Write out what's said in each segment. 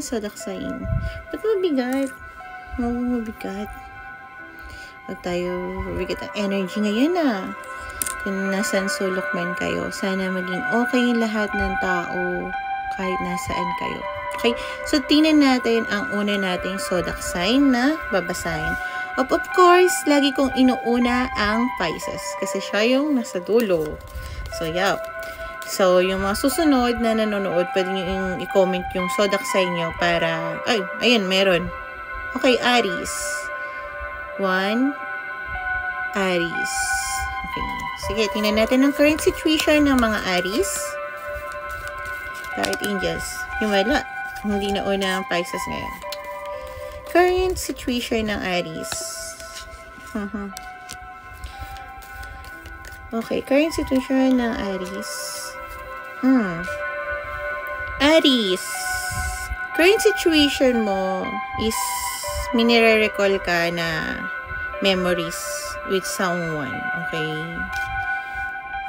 Sadaksain. Ba't mabigat? Mabigat. Huwag tayo mabigat ang energy ngayon Kung nasan sulok man kayo, sana maging okay yung lahat ng tao kahit nasaan kayo. Okay? So, tingnan natin ang una nating zodiac sign na babasahin. Of course, lagi kong inuuna ang Pisces kasi siya yung nasa dulo. So, yeah. So, yung mga susunod na nanonood, pwede nyo i-comment yung zodiac sign nyo para, ayun, meron. Okay, Aries. 1, Aries. Okay. Sige, tingnan natin ang current situation ng mga Aries. Tarot Angels. Yung wala. Hindi na una ang Pisces ngayon. Current situation ng Aries. Okay, current situation ng Aries. Aries, current situation mo is minire-recall ka na memories with someone, okay?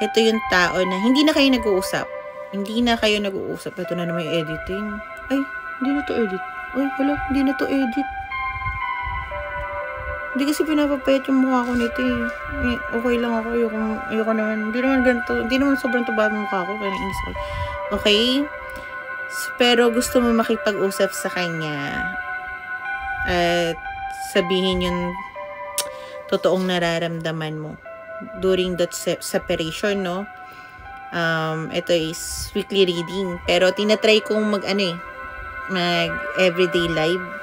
Ito yung tao na hindi na kayo nag-uusap. Hindi na kayo nag-uusap. Ito na naman yung editing. Ay, hindi na to edit. Ay, wala, hindi na to edit. Hindi kasi pinapapayat yung mukha ko nito okay lang ako. Ayoko naman. Hindi naman ganito. Hindi naman sobrang taba ng mukha ko. Kaya nainis ako. Okay? Pero gusto mo makipag-usap sa kanya. At sabihin yung totoong nararamdaman mo. During that separation, no? Ito is weekly reading. Pero tinatry kong mag everyday live.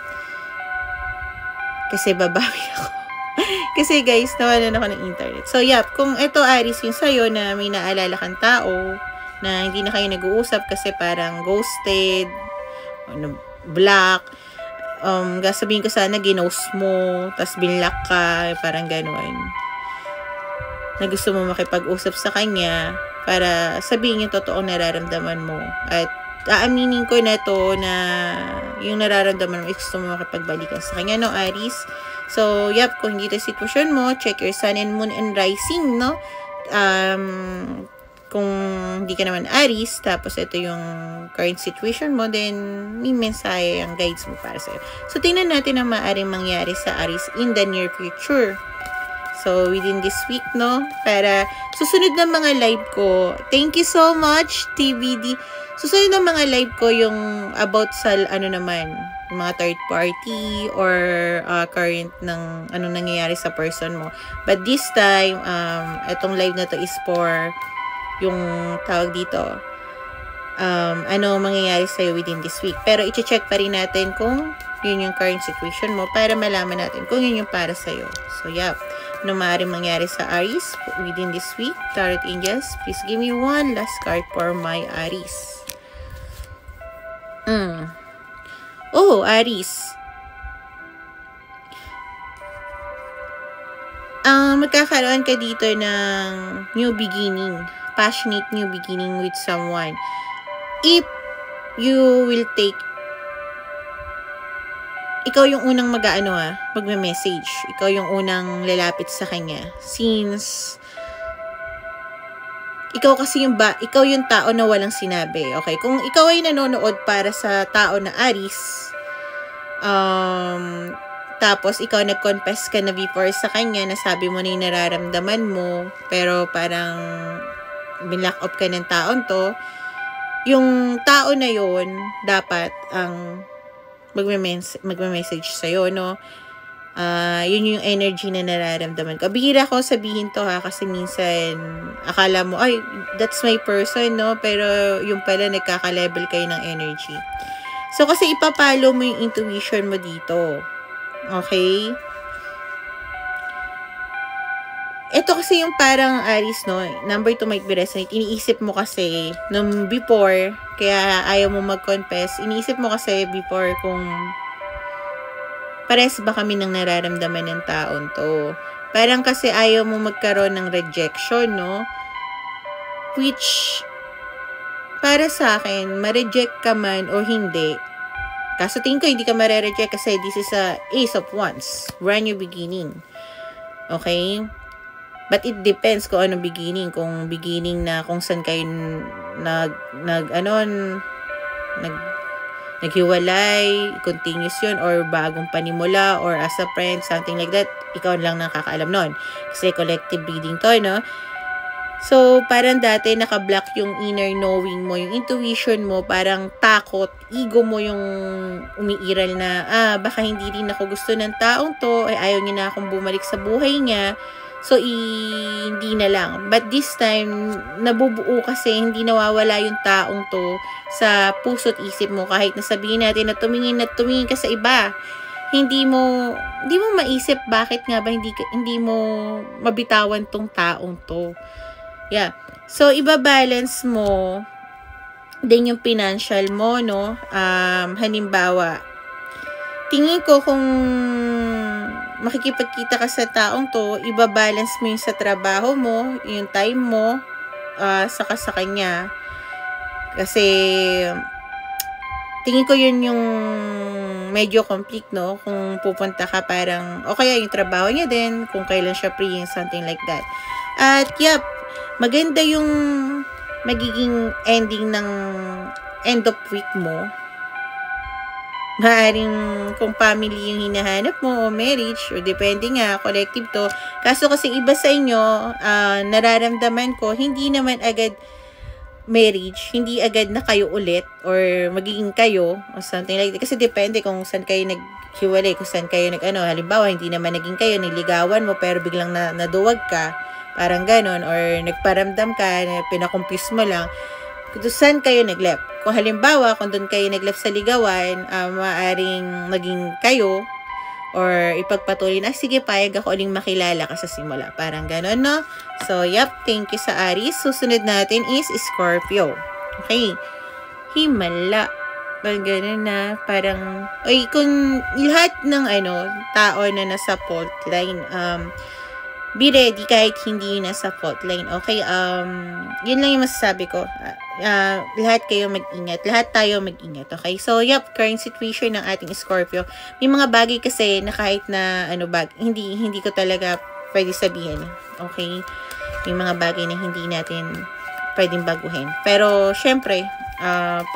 Kasi babawi ako. Kasi guys, nawalan ako ng internet. So, kung ito Aries yung sa'yo na may naalala kang tao na hindi na kayo nag-uusap kasi parang ghosted, block, sabihin ko sana ginost mo, tas binlock ka, parang gano'n. Na gusto mo makipag-usap sa kanya para sabihin yung totoong nararamdaman mo. At aaminin ko na to na yung nararamdaman mo, gusto mo makipagbalikan sa kanya, no, Aries? So, kung hindi ito sitwasyon mo, check your sun and moon and rising, no? Kung hindi ka naman Aries, tapos ito yung current situation mo, then may mensahe ang guides mo para sa'yo. So, tingnan natin ang maaaring mangyari sa Aries in the near future. So, within this week, no? Para susunod na mga live ko. Thank you so much, TBD. Susunod na mga live ko yung about sa, mga third party or current ng anong nangyayari sa person mo. But this time, itong live na to is for yung tawag dito, ano mangyayari sa'yo within this week. Pero i-check pa rin natin kung yun yung current situation mo para malaman natin kung yun yung para sa'yo. So, ano maaaring mangyari sa Aries within this week? Tarot Angels, please give me one last card for my Aries. Aries. Magkakaroon ka dito ng new beginning. Passionate new beginning with someone. If you will take, ikaw yung unang magme-message. Ikaw yung unang lalapit sa kanya. Since ikaw yung tao na walang sinabi. Okay? Kung ikaw ay nanonood para sa tao na Aries, tapos ikaw nag-confess ka na before sa kanya, nasabi mo na yung nararamdaman mo, pero parang binlock up ka ng taon to, yung tao na yon dapat ang magme-message sa'yo, no? Yun yung energy na nararamdaman ko. Bihira ko sabihin to kasi minsan akala mo, that's my person, no? Pero yung pala nagkaka-level kayo ng energy. So, kasi ipapalo mo yung intuition mo dito. Okay? Ito kasi yung parang Aries, no? Number 2 might be resonate. Iniisip mo kasi nung before, kaya ayaw mo mag-confess. Iniisip mo kasi before kung pares ba kami ng nararamdaman ng taon to. Parang kasi ayaw mo magkaroon ng rejection, no? Which, para sa akin, ma-reject ka man o hindi. Kaso tingin ko hindi ka ma-reject kasi this is a Ace of Wands. Brand new beginning. Okay? But it depends kung anong beginning. Kung beginning na kung saan kayo naghiwalay, continuous yun, or bagong panimula, or as a friend, something like that, ikaw lang nakakaalam nun. Kasi collective reading to, no? So, parang dati nakablock yung inner knowing mo, yung intuition mo, parang takot, ego mo yung umiiral na, baka hindi rin ako gusto ng taong to, ay ayaw niya na akong bumalik sa buhay niya. So, hindi na lang. But this time, nabubuo kasi hindi nawawala yung taong to sa puso't isip mo. Kahit nasabihin natin na tumingin ka sa iba, hindi mo maisip bakit nga ba hindi mo mabitawan tong taong to. Yeah. So, iba-balance mo din yung financial mo, no? Halimbawa, tingin ko kung makikipagkita ka sa taong to, iba-balance mo yung sa trabaho mo, yung time mo, saka sa kanya. Kasi, tingin ko yun yung medyo conflict, no? Kung pupunta ka parang, o kaya yung trabaho niya din, kung kailan siya free, something like that. At, yep, maganda yung magiging ending ng end of week mo. Maaring kung family yung hinahanap mo o marriage o depende nga, collective to. Kaso kasi iba sa inyo, nararamdaman ko, hindi naman agad marriage, hindi agad na kayo ulit or magiging kayo o something like that. Kasi depende kung saan kayo naghiwalay, kung saan kayo halimbawa, hindi naman naging kayo, niligawan mo pero biglang naduwag ka. Parang ganon, or nagparamdam ka, pinakumpuse mo lang, kung saan kayo nagleft. Kung halimbawa, kung doon kayo nagleft sa ligawan, maaaring maging kayo, or ipagpatuloy na, sige, payag ako uling makilala ka sa simula. Parang ganon, no? So, yep, thank you sa Aries. Susunod natin is Scorpio. Okay. Himala. Parang ganon na, parang, kung lahat ng, tao na nasa fault line, be ready kahit hindi nasa fault line. Okay, yun lang yung masasabi ko. Lahat kayo mag-ingat. Lahat tayo mag-ingat. Okay, so yep, current situation ng ating Scorpio. May mga bagay kasi na kahit na hindi ko talaga pwede sabihin. Okay, may mga bagay na hindi natin pwedeng baguhin. Pero syempre,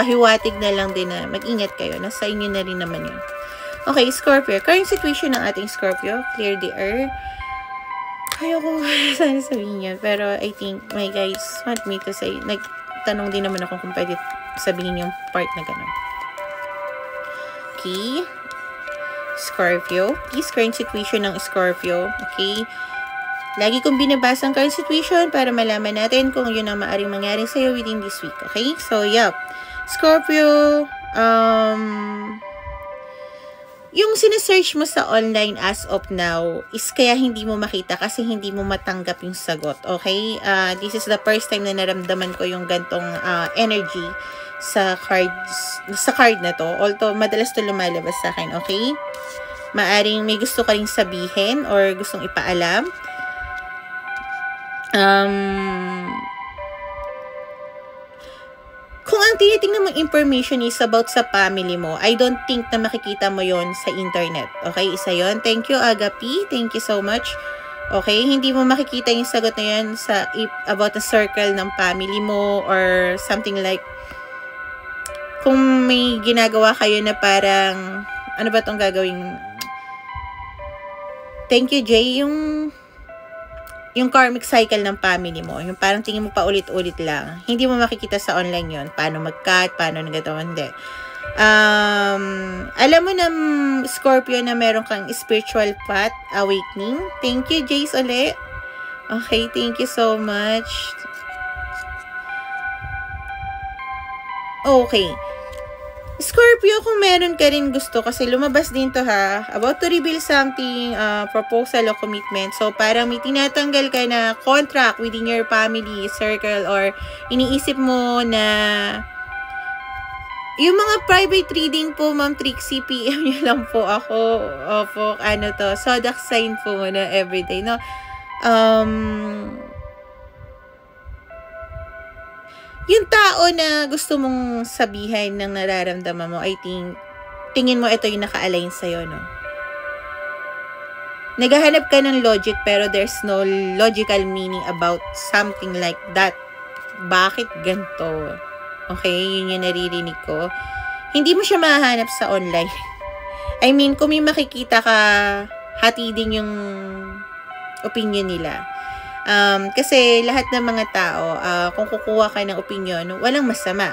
pahiwatig na lang din na mag-ingat kayo. Nasa inyo na rin naman yun. Okay, Scorpio. Current situation ng ating Scorpio. Clear the air. Ayoko sana sabihin yan. Pero I think my guys want me to say, nagtanong din naman ako kung pwede sabihin yung part na gano'n. Okay. Scorpio. Please, current situation ng Scorpio. Okay. Lagi kong binabasa ang current situation para malaman natin kung yun ang maaaring mangyari sa'yo within this week. Okay. So, yeah. Scorpio, yung sinesearch mo sa online as of now is kaya hindi mo makita kasi hindi mo matanggap yung sagot. Okay? This is the first time na naramdaman ko yung gantong energy sa card na to. Although, madalas to lumalabas sa akin. Okay? Maaring may gusto ka ring sabihin or gustong ipaalam. Kung ang tinitingnan mong information is about sa family mo, I don't think na makikita mo yon sa internet. Okay, isa yon. Thank you, Agapi. Thank you so much. Okay, hindi mo makikita yung sagot na yan about the circle ng family mo or something like kung may ginagawa kayo na parang ano ba tong gagawing thank you, Jay, yung karmic cycle ng family mo, yung parang tingin mo pa ulit-ulit lang, hindi mo makikita sa online yon. Paano mag-cut, paano nagagawa, hindi. Alam mo na, Scorpio, na meron kang spiritual path, awakening. Thank you, Jace, uli. Okay, thank you so much. Okay. Scorpio, kung meron ka rin gusto, kasi lumabas din to ha, about to reveal something, proposal o commitment. So, parang may tinatanggal ka na contract within your family circle or iniisip mo na yung mga private reading po, Ma'am Trixie, PM nyo lang po ako. Opo, zodiac sign po muna everyday, no? Yung tao na gusto mong sabihin ng nararamdaman mo, I think, tingin mo ito yung naka-align sa'yo, no? Naghahanap ka ng logic pero there's no logical meaning about something like that. Bakit ganito? Okay, yun yung naririnig ko. hindi mo siya mahahanap sa online. I mean, kung may makikita ka, hati din yung opinion nila. Kasi lahat ng mga tao, kung kukuha ka ng opinion, walang masama.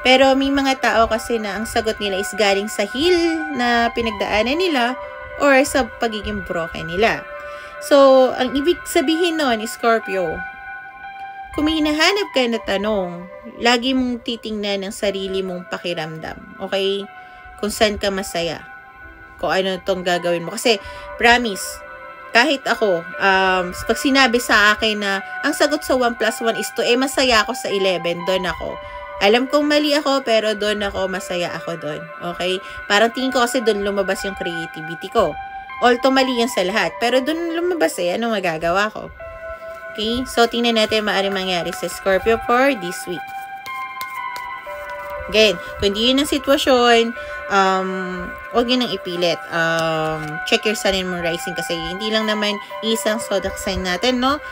Pero may mga tao kasi na ang sagot nila is galing sa heal na pinagdaanan nila or sa pagiging broken nila. So, ang ibig sabihin nun, Scorpio, kung may hinahanap ka na tanong, lagi mong titingnan ang sarili mong pakiramdam. Okay? Kung saan ka masaya. Kung ano itong gagawin mo. Kasi, promise, kahit ako, pag sinabi sa akin na ang sagot sa 1 plus 1 is 2, masaya ako sa 11, doon ako. Alam kong mali ako, pero doon ako, masaya ako doon. Okay? Parang tingin ko kasi doon lumabas yung creativity ko. Although mali yan sa lahat, pero doon lumabas anong magagawa ko? Okay? So, tingnan natin maaaring mangyari sa Scorpio for this week. Again, kung hindi yun ang sitwasyon, huwag yun ang ipilit. Check your sun and moon rising kasi hindi lang naman isang zodiac sign natin, no?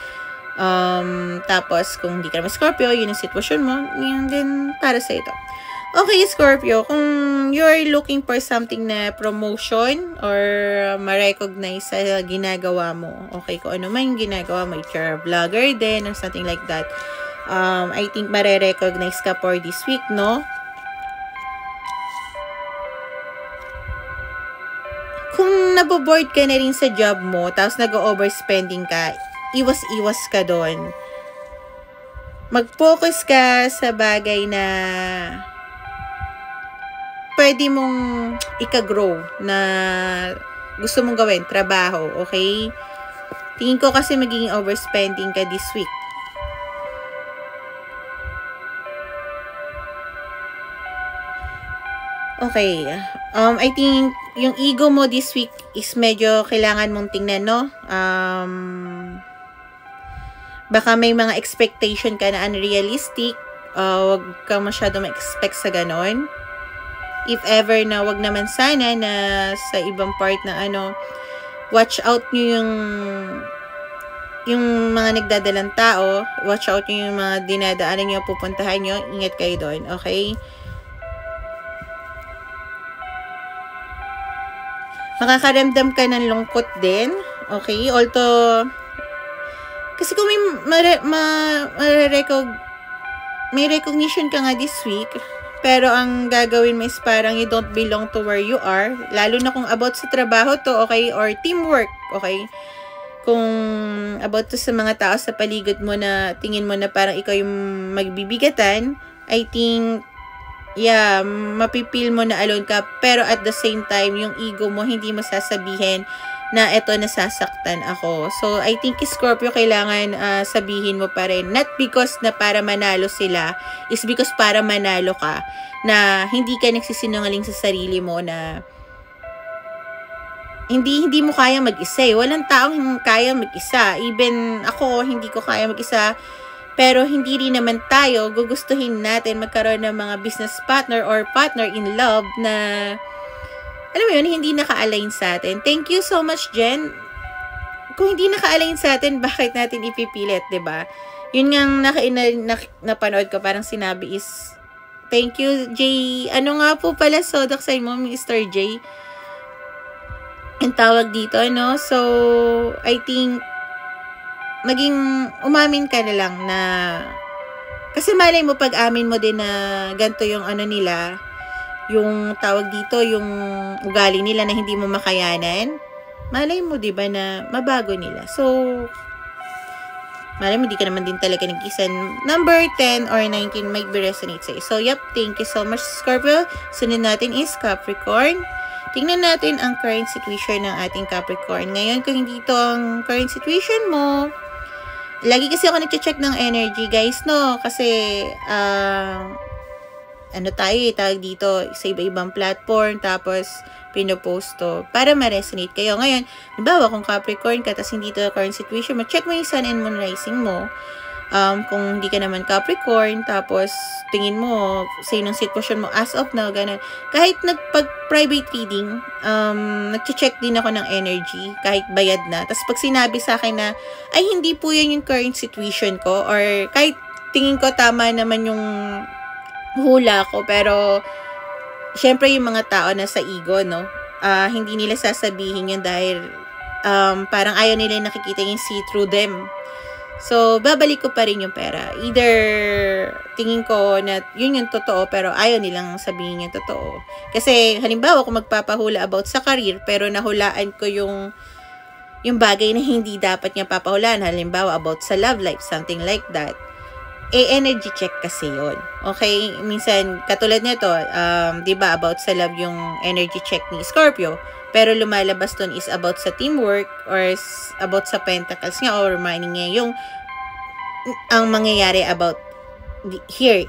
Tapos, kung hindi ka naman Scorpio, yun ang sitwasyon mo, yun din para sa ito. Okay, Scorpio, kung you're looking for something na promotion or ma-recognize sa ginagawa mo, okay, kung ano man yung ginagawa mo, if you're a vlogger din or something like that, I think mare-recognize ka for this week, no? Kung naboboard ka na rin sa job mo, tapos nag-overspending ka, iwas-iwas ka doon. Mag-focus ka sa bagay na pwede mong ika-grow na gusto mong gawin, trabaho, okay? Tingin ko kasi magiging overspending ka this week. Okay. I think yung ego mo this week is medyo kailangan mong tingnan, no? Baka may mga expectation ka na unrealistic. Wag ka masyado ma-expect sa ganon. If ever na wag naman sana na sa ibang part na watch out nyo yung mga nagdadalang tao, watch out nyo yung mga dinadaanan nyo, pupuntahan nyo, ingat kayo doon, okay? Makakaramdam ka ng lungkot din, okay? Although, kasi kung may recognition ka nga this week, pero ang gagawin mo is parang you don't belong to where you are. Lalo na kung about sa trabaho to, okay? Or teamwork, okay? Kung about to sa mga tao sa paligid mo na tingin mo na parang ikaw yung magbibigatan, I think, yeah, mapipil mo na alone ka. Pero at the same time, yung ego mo, hindi mo sasabihin na eto, nasasaktan ako. So, I think Scorpio, kailangan sabihin mo pa rin. Not because na para manalo sila, is because para manalo ka. Na hindi ka nagsisinungaling sa sarili mo na hindi mo kaya mag-isa eh. Walang taong kaya mag-isa. Even ako, hindi ko kaya mag-isa. Pero hindi rin naman tayo gugustuhin natin magkaroon ng mga business partner or partner in love na alam mo yun, hindi naka-align sa atin. Thank you so much, Jen. Kung hindi naka-align sa atin, bakit natin ipipilit, 'di ba? Yun nga napanood ko, parang sinabi is, thank you, Jay. Ano nga po pala zodiac sign mo, Mr. J? Ang tawag dito, no? So, I think, maging umamin ka na lang na, kasi malay mo pag-amin mo din na ganito yung nila, yung tawag dito, yung ugali nila na hindi mo makayanan, malay mo, di ba, na mabago nila. So, malay mo, di ka naman din talaga nag-isa. Number 10 or 19 might be resonate sa'yo. So, yep, thank you so much, Scorpio. Sunod natin is Capricorn. Tingnan natin ang current situation ng ating Capricorn. Ngayon, kung hindi ito ang current situation mo, lagi kasi ako nag-check ng energy, guys, no? Kasi, tawag dito, sa iba-ibang platform, tapos pinopost to, para ma-resonate kayo. Ngayon, halimbawa, kung Capricorn ka, tapos hindi to current situation mo, check mo yung sun and moon rising mo. Kung hindi ka naman Capricorn, tapos tingin mo, sa inong sitwasyon mo, as of now, ganun. Kahit nagpag-private reading, nag-check din ako ng energy, kahit bayad na. Tapos pag sinabi sa akin na, ay, hindi po yan yung current situation ko, or kahit tingin ko tama naman yung hula ko, pero syempre yung mga tao na sa ego, no? Hindi nila sasabihin yun dahil parang ayaw nila nakikita yung see through them. So, babalik ko pa rin yung pera. Either, tingin ko na yun yung totoo, pero ayaw nilang sabihin yung totoo. Kasi, halimbawa, kung magpapahula about sa career, pero nahulaan ko yung bagay na hindi dapat niya papahulaan. Halimbawa, about sa love life, something like that. Energy check kasi yun. Okay? Minsan, katulad nito, di ba, about sa love yung energy check ni Scorpio. Pero lumalabas dun is about sa teamwork or about sa pentacles niya or money niya yung ang mangyayari about here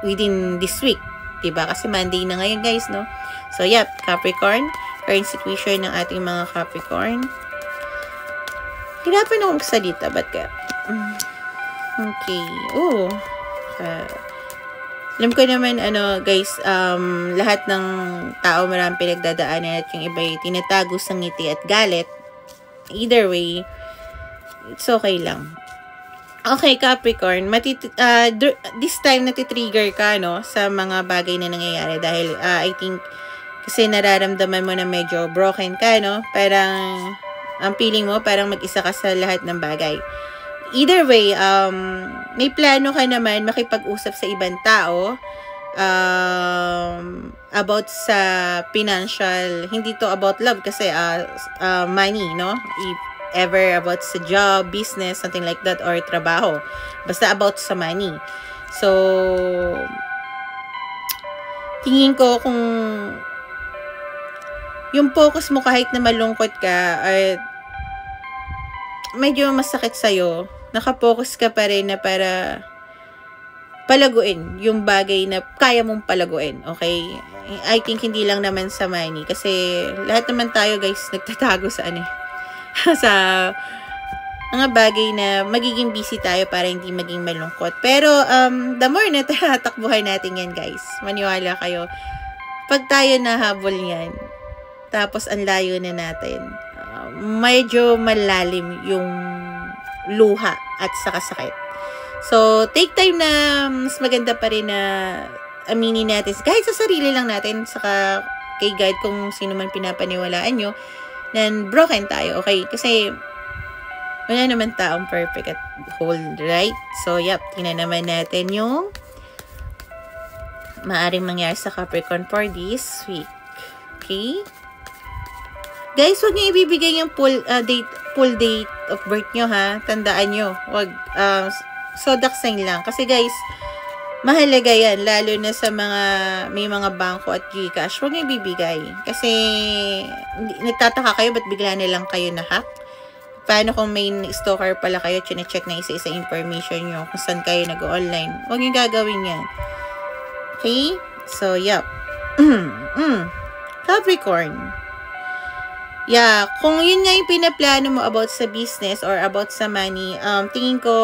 within this week. Diba? Kasi Monday na ngayon guys, no? So, yep, Capricorn. Current situation ng ating mga Capricorn. Hirapan akong magsalita. Ba't kaya? Okay. Oh. Alam ko naman, guys, lahat ng tao maraming pinagdadaanan at yung iba ay tinatago sa ngiti at galit. Either way, it's okay lang. Okay, Capricorn, this time natitrigger ka, no, sa mga bagay na nangyayari dahil I think kasi nararamdaman mo na medyo broken ka, no? Parang, ang feeling mo, parang mag-isa ka sa lahat ng bagay. Either way, may plano ka naman makipag-usap sa ibang tao about sa financial, hindi to about love kasi money, no? If ever about sa job, business, something like that, or trabaho. Basta about sa money. So, tingin ko kung yung focus mo kahit na malungkot ka ay medyo masakit sa'yo, nakapokus ka pa rin na para palaguin yung bagay na kaya mong palaguin, okay? I think hindi lang naman sa money kasi lahat naman tayo guys nagtatago sa sa mga bagay na magiging busy tayo para hindi maging malungkot. Pero the more na tatakbuhan natin yan guys, maniwala kayo, pag tayo nahabol yan, tapos ang layo na natin, medyo malalim yung luha at saka sakit. So, take time na mas maganda pa rin na aminin natin. Kahit sa sarili lang natin, saka kay God kung sino man pinapaniwalaan nyo, na broken tayo, okay? Kasi, wala naman taong perfect at whole, right? So, yep, tingnan naman natin yung maaring mangyari sa Capricorn for this week. Okay? Guys, huwag niyo ibibigay yung full date of birth nyo, ha? Tandaan nyo. Huwag, zodiac sign lang. Kasi guys, mahalaga yan. Lalo na sa mga, may mga bangko at Gcash. Huwag niyo ibibigay. Kasi, nagtataka kayo, ba't bigla na lang kayo na-hack? Paano kung may stalker pala kayo, chinecheck na isa-isa information nyo, kung saan kayo nag-online. Huwag niyo gagawin yan. Okay? So, yep. Capricorn. Yeah, kung yun nga yung pinaplano mo about sa business or about sa money, tingin ko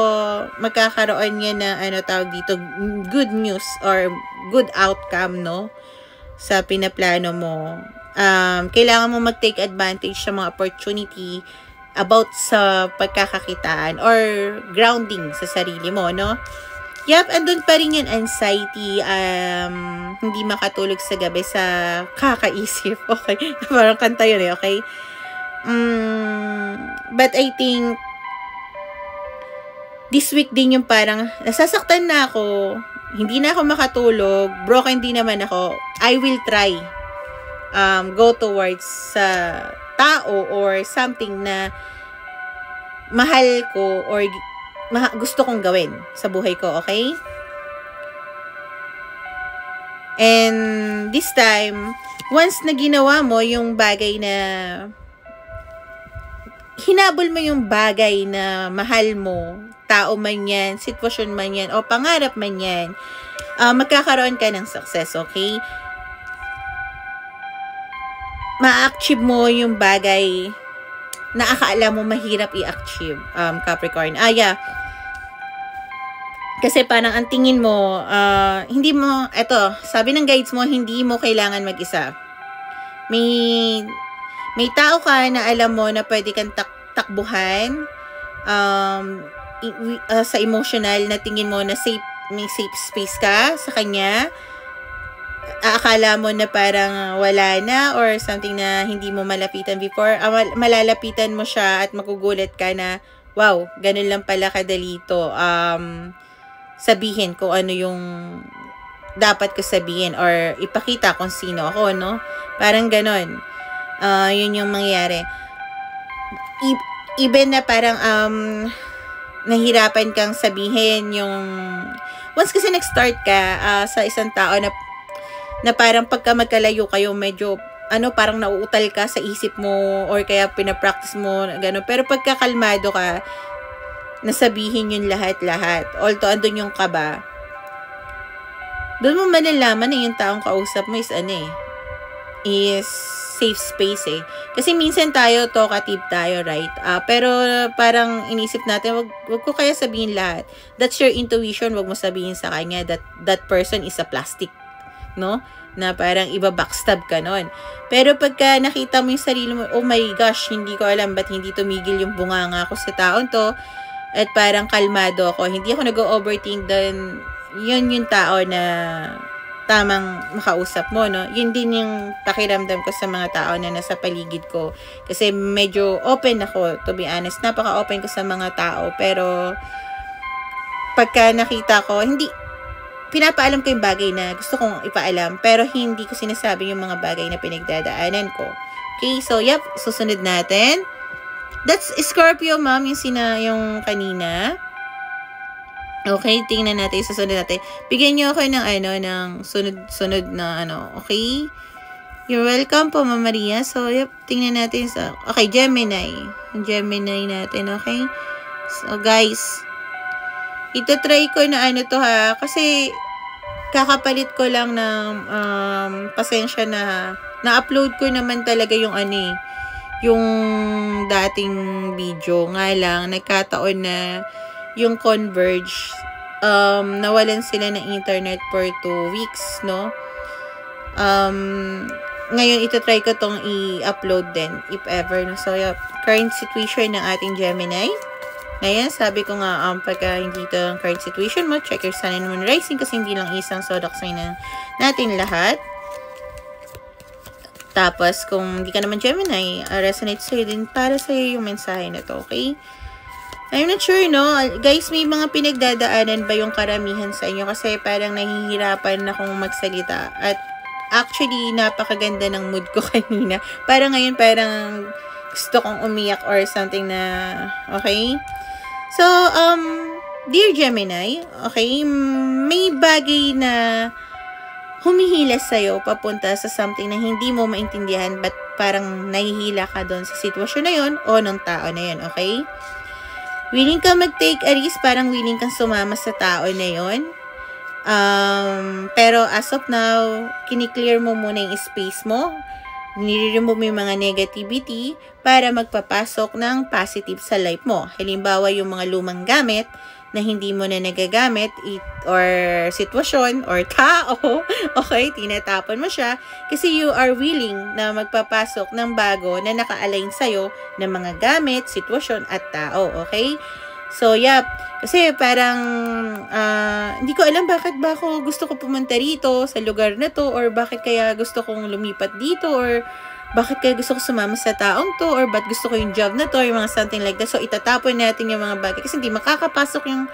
magkakaroon yan na tawag dito, good news or good outcome, no? Sa pinaplano mo. Kailangan mo mag-take advantage sa mga opportunity about sa pagkakakitaan or grounding sa sarili mo, no? Yep, andun pa rin yung anxiety, hindi makatulog sa gabi sa kakaisip. Okay, parang kanta yun eh, okay? But I think, this week din yung parang, nasasaktan na ako, hindi na ako makatulog, broken din naman ako, I will try, go towards sa tao or something na mahal ko or gusto kong gawin sa buhay ko, okay? And this time, once na ginawa mo yung bagay na hinabol mo yung bagay na mahal mo, tao man yan, sitwasyon man yan, o pangarap man yan, magkakaroon ka ng success, okay? Ma-achieve mo yung bagay na akala mo mahirap i-achieve, Capricorn. Yeah. Kasi parang ang tingin mo, hindi mo, sabi ng guides mo, hindi mo kailangan mag-isa. May tao ka na alam mo na pwede kang takbuhan, sa emotional na tingin mo na may safe space ka sa kanya. akala mo na parang wala na or something na hindi mo malapitan before, malalapitan mo siya at magugulat ka na, wow, ganun lang pala kadali to. Sabihin kung ano yung dapat ko sabihin or ipakita kung sino ako, no? Parang ganun. Yun yung mangyayari. Even na parang nahirapan kang sabihin yung once kasi nag-start ka sa isang tao na parang pagka magkalayo kayo medyo parang nauutal ka sa isip mo or kaya pinapractice mo gano'n. Pero pagka kalmado ka, nasabihin yun lahat-lahat. Although andun yung kaba, doon mo malalaman na yung taong kausap mo is safe space eh. Kasi minsan tayo, talkative tayo, right? Pero parang inisip natin, wag ko kaya sabihin lahat. That's your intuition, wag mo sabihin sa kanya that person is a plastic, no? Na parang iba-backstab ka nun. Pero pagka nakita mo yung sarili mo, oh my gosh, hindi ko alam ba't hindi tumigil yung bunganga ko sa taon to, at parang kalmado ako, hindi ako nag-overthink, then yun yung tao na tamang makausap mo, no? Yun din yung pakiramdam ko sa mga tao na nasa paligid ko. Kasi medyo open ako, to be honest. Napaka-open ko sa mga tao. Pero, pagka nakita ko, hindi, pinapaalam ko yung bagay na gusto kong ipaalam. Pero, hindi ko sinasabi yung mga bagay na pinagdadaanan ko. Okay, so, yep, susunod natin. That's Scorpio, ma'am, yung kanina. Okay, tingnan natin, susunod natin. Bigyan niyo ako ng sunod na okay? You're welcome po, Mama Maria. So, yep, tingnan natin okay, Gemini. Gemini natin, okay? So, guys, itatry ko na to ha, kasi kakapalit ko lang ng pasensya na na-upload ko naman talaga yung yung dating video. Nga lang, nagkataon na yung Converge, nawalan sila ng internet for 2 weeks, no? Ngayon, itatry ko tong i-upload din, if ever, no? So, yeah, current situation ng ating Gemini. Ngayon, sabi ko nga, pagka hindi ito ang current situation mo, check your sun and moon rising, kasi hindi lang isang zodiac sign na natin lahat. Tapos, kung hindi ka naman Gemini, resonate sa'yo din, para sa'yo yung mensahe na to, okay? I'm not sure, no? Guys, may mga pinagdadaanan ba yung karamihan sa inyo? Kasi parang nahihirapan akong magsalita. At actually, napakaganda ng mood ko kanina. Parang ngayon, parang gusto kong umiyak or something na, okay? So, dear Gemini, okay, may bagay na humihilas sa'yo papunta sa something na hindi mo maintindihan but parang nahihila ka doon sa sitwasyon na yun o nung tao na yun, okay? Willing ka mag-take a risk, parang willing kang sumama sa tao na yon. Pero as of now, kiniklear mo muna yung space mo. Nire-remove mo yung mga negativity para magpapasok ng positive sa life mo. Halimbawa, yung mga lumang gamit na hindi mo na nagagamit or sitwasyon or tao, okay, tinatapon mo siya kasi you are willing na magpapasok ng bago na naka-align sa'yo ng mga gamit, sitwasyon at tao, okay? So, yep. Kasi parang hindi ko alam bakit ba ako gusto ko pumunta rito sa lugar na to or bakit kaya gusto kong lumipat dito or bakit kaya gusto ko sumama sa taong to or ba't gusto ko yung job na to or mga something like that. So, itatapon natin yung mga bagay kasi hindi makakapasok yung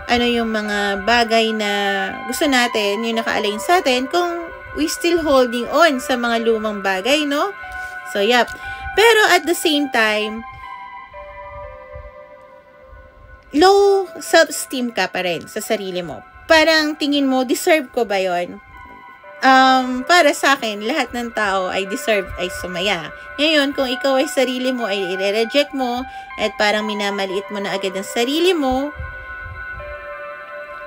yung mga bagay na gusto natin, yung naka-align sa atin kung we still holding on sa mga lumang bagay, no? So, yep. Pero at the same time, low self-esteem ka pa rin sa sarili mo. Parang tingin mo, deserve ko ba yon? Para sa akin, lahat ng tao ay deserve ay sumaya. Ngayon, kung ikaw ay sarili mo ay i-reject mo at parang minamaliit mo na agad ang sarili mo,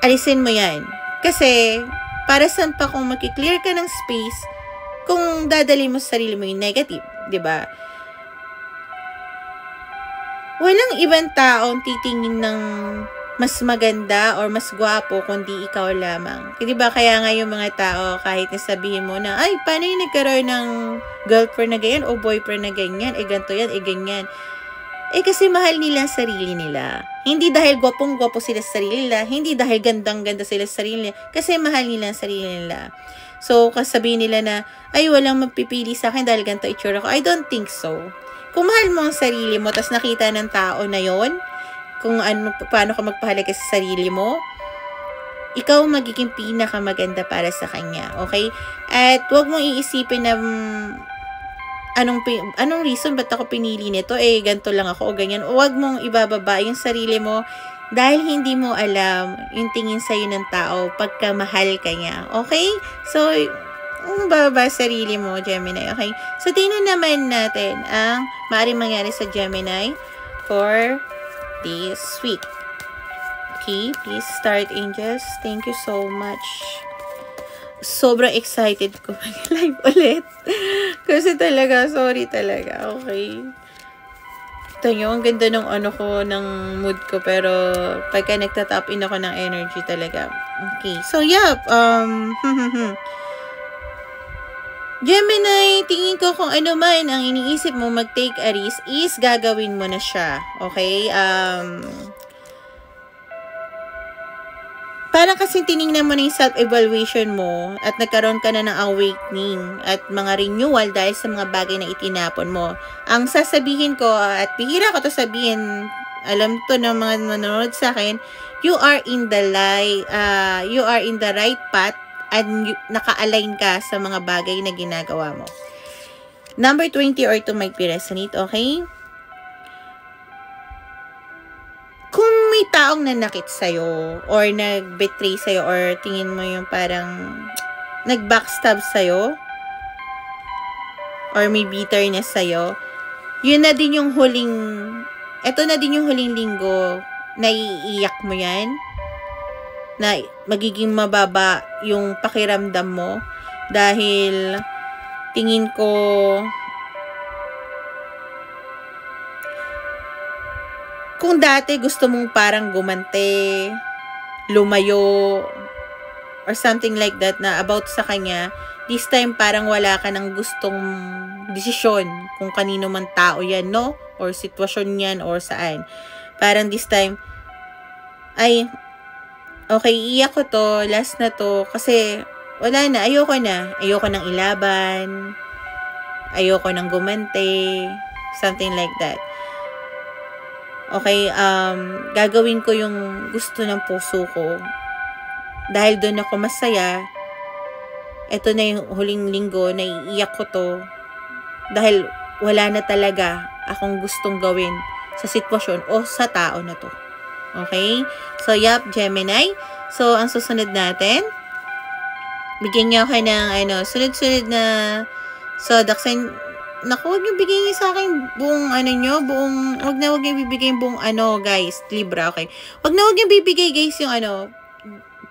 alisin mo yan. Kasi, para saan pa kung makiklear ka ng space kung dadali mo sa sarili mo yung negative, diba? Walang ibang taong titingin ng mas maganda or mas gwapo kundi ikaw lamang. Diba kaya nga yung mga tao kahit nasabihin mo na, ay, paano yung nagkaroon ng girlfriend na ganyan o boyfriend na ganyan, ganito yan, ganyan. Kasi mahal nila sarili nila. Hindi dahil gwapong-gwapo sila sa sarili nila, hindi dahil gandang-ganda sila sa sarili nila, kasi mahal nila ang sarili nila. So, kasabihin nila na, ay, walang magpipili sa akin dahil ganito itsura ko. I don't think so. Kung mahal mo ang sarili mo, tas nakita ng tao na yon, kung ano, paano ka magpahalaga sa sarili mo, ikaw magiging pinakamaganda para sa kanya. Okay? At huwag mong iisipin na, anong reason ba't ako pinili nito? Ganito lang ako o ganyan. Huwag mong ibababa yung sarili mo dahil hindi mo alam yung tingin sa'yo ng tao pagka mahal ka niya. Okay? So, bababa sarili mo, Gemini. Okay? So, tingnan naman natin ang maaaring mangyari sa Gemini for this week. Okay? Please start, angels. Thank you so much. Sobrang excited ko mag-live ulit. Kasi talaga, sorry talaga. Okay? Ito nyo, ang ganda ng ng mood ko. Pero, pagka nagtatap in ako ng energy talaga. Okay. So, yeah. Gemini, tingin ko kung ano man ang iniisip mo mag-take a risk is gagawin mo na siya. Okay? Parang kasi tinignan mo na yung self-evaluation mo at nagkaroon ka na ng awakening at mga renewal dahil sa mga bagay na itinapon mo. Ang sasabihin ko, at bihira ko to sabihin, alam to ng mga manonood sa akin, you are in the right path and naka-align ka sa mga bagay na ginagawa mo. Number 20 or 2 might be resonate, okay? Kung may taong nanakit sa'yo or nag-betray sa'yo or tingin mo yung parang nag-backstab sa'yo or may bitterness sa'yo, yun na din yung eto na din yung huling linggo na iiyak mo yan, na magiging mababa yung pakiramdam mo dahil tingin ko kung dati gusto mong parang gumante, lumayo, or something like that na about sa kanya, this time parang wala ka ng gustong desisyon kung kanino man tao yan, no? Or sitwasyon yan, or saan. Parang this time, ay, okay, iiyak ko to, last na to, kasi wala na, ayoko nang ilaban, ayoko nang gumante, something like that. Okay, gagawin ko yung gusto ng puso ko. Dahil doon ako masaya, ito na yung huling linggo, naiiyak ko to. Dahil wala na talaga akong gustong gawin sa sitwasyon o sa tao na to. Okay? So, yup, Gemini. So, ang susunod natin, bigyan niyo ako ng, sunod-sunod na zodiac sign. Naku, huwag niyo bigay sa akin buong huwag niyo bibigay yung buong guys, Libra, okay? Huwag niyo bibigay guys yung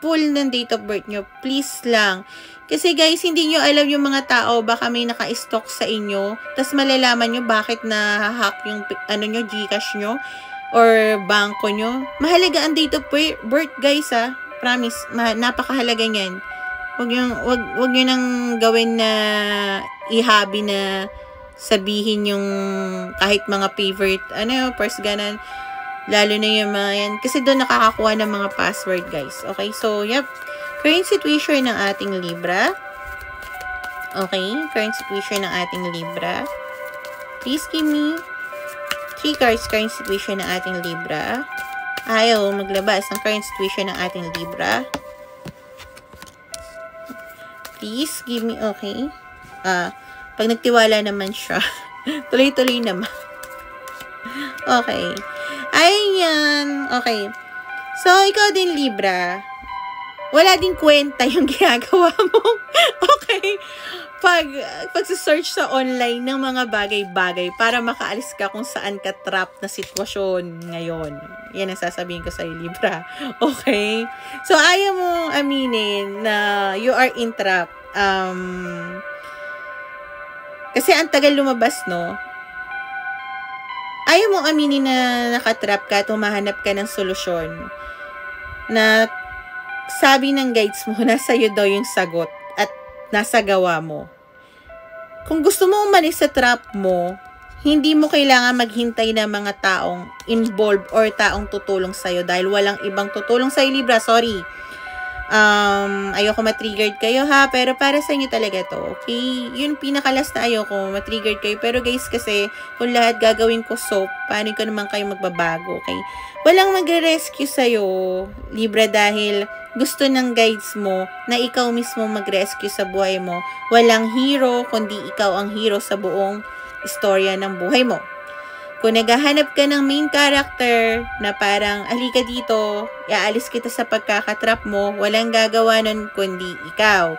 full ng date of birth niyo, please lang. Kasi guys, hindi niyo alam yung mga tao, baka may naka-stock sa inyo, tas malalaman niyo bakit na-hack yung niyo, Gcash niyo, or bangko niyo. Mahalaga ang date of birth guys, promise, napakahalaga niyan. Huwag niyo nang gawin na ihabi na sabihin yung kahit mga favorite, first ganon, lalo na yung mga yan, kasi doon nakakakuha ng mga password guys. Okay, so yep, current situation ng ating Libra. Okay, current situation ng ating Libra. Please give me 3 cards current situation ng ating Libra. Ayaw maglabas ng current situation ng ating Libra. Please give me, okay, pag nagtiwala naman siya, tuloy-tuloy naman. Okay. Ayan. Okay. So, ikaw din, Libra. Wala din kwenta yung ginagawa mo. Okay. Pag-search sa online ng mga bagay-bagay para makaalis ka kung saan ka trap na sitwasyon ngayon. Yan ang sasabihin ko sa'yo, Libra. Okay. So, ayaw mo aminin na you are in trap. Kasi ang tagal lumabas, no? Ayaw mong aminin na nakatrap ka at humahanap ka ng solusyon. Na sabi ng guides mo, nasa iyo daw yung sagot at nasa gawa mo. Kung gusto mo umalis sa trap mo, hindi mo kailangan maghintay ng mga taong involved or taong tutulong sa'yo dahil walang ibang tutulong sa'yo, Libra. Sorry. Ayoko ma-triggered kayo ha, pero para sa inyo talaga to, okay? Yun pinakalas na ayoko, ma-triggered kayo. Pero guys, kasi kung lahat gagawin ko soap, paano ko naman kayo magbabago, okay? Walang magre-rescue sa'yo, Libra, dahil gusto ng guides mo na ikaw mismo mag-rescue sa buhay mo. Walang hero, kundi ikaw ang hero sa buong istorya ng buhay mo. Kung naghahanap ka ng main character na parang, halika dito, iaalis kita sa pagkakatrap mo, walang gagawa nun kundi ikaw.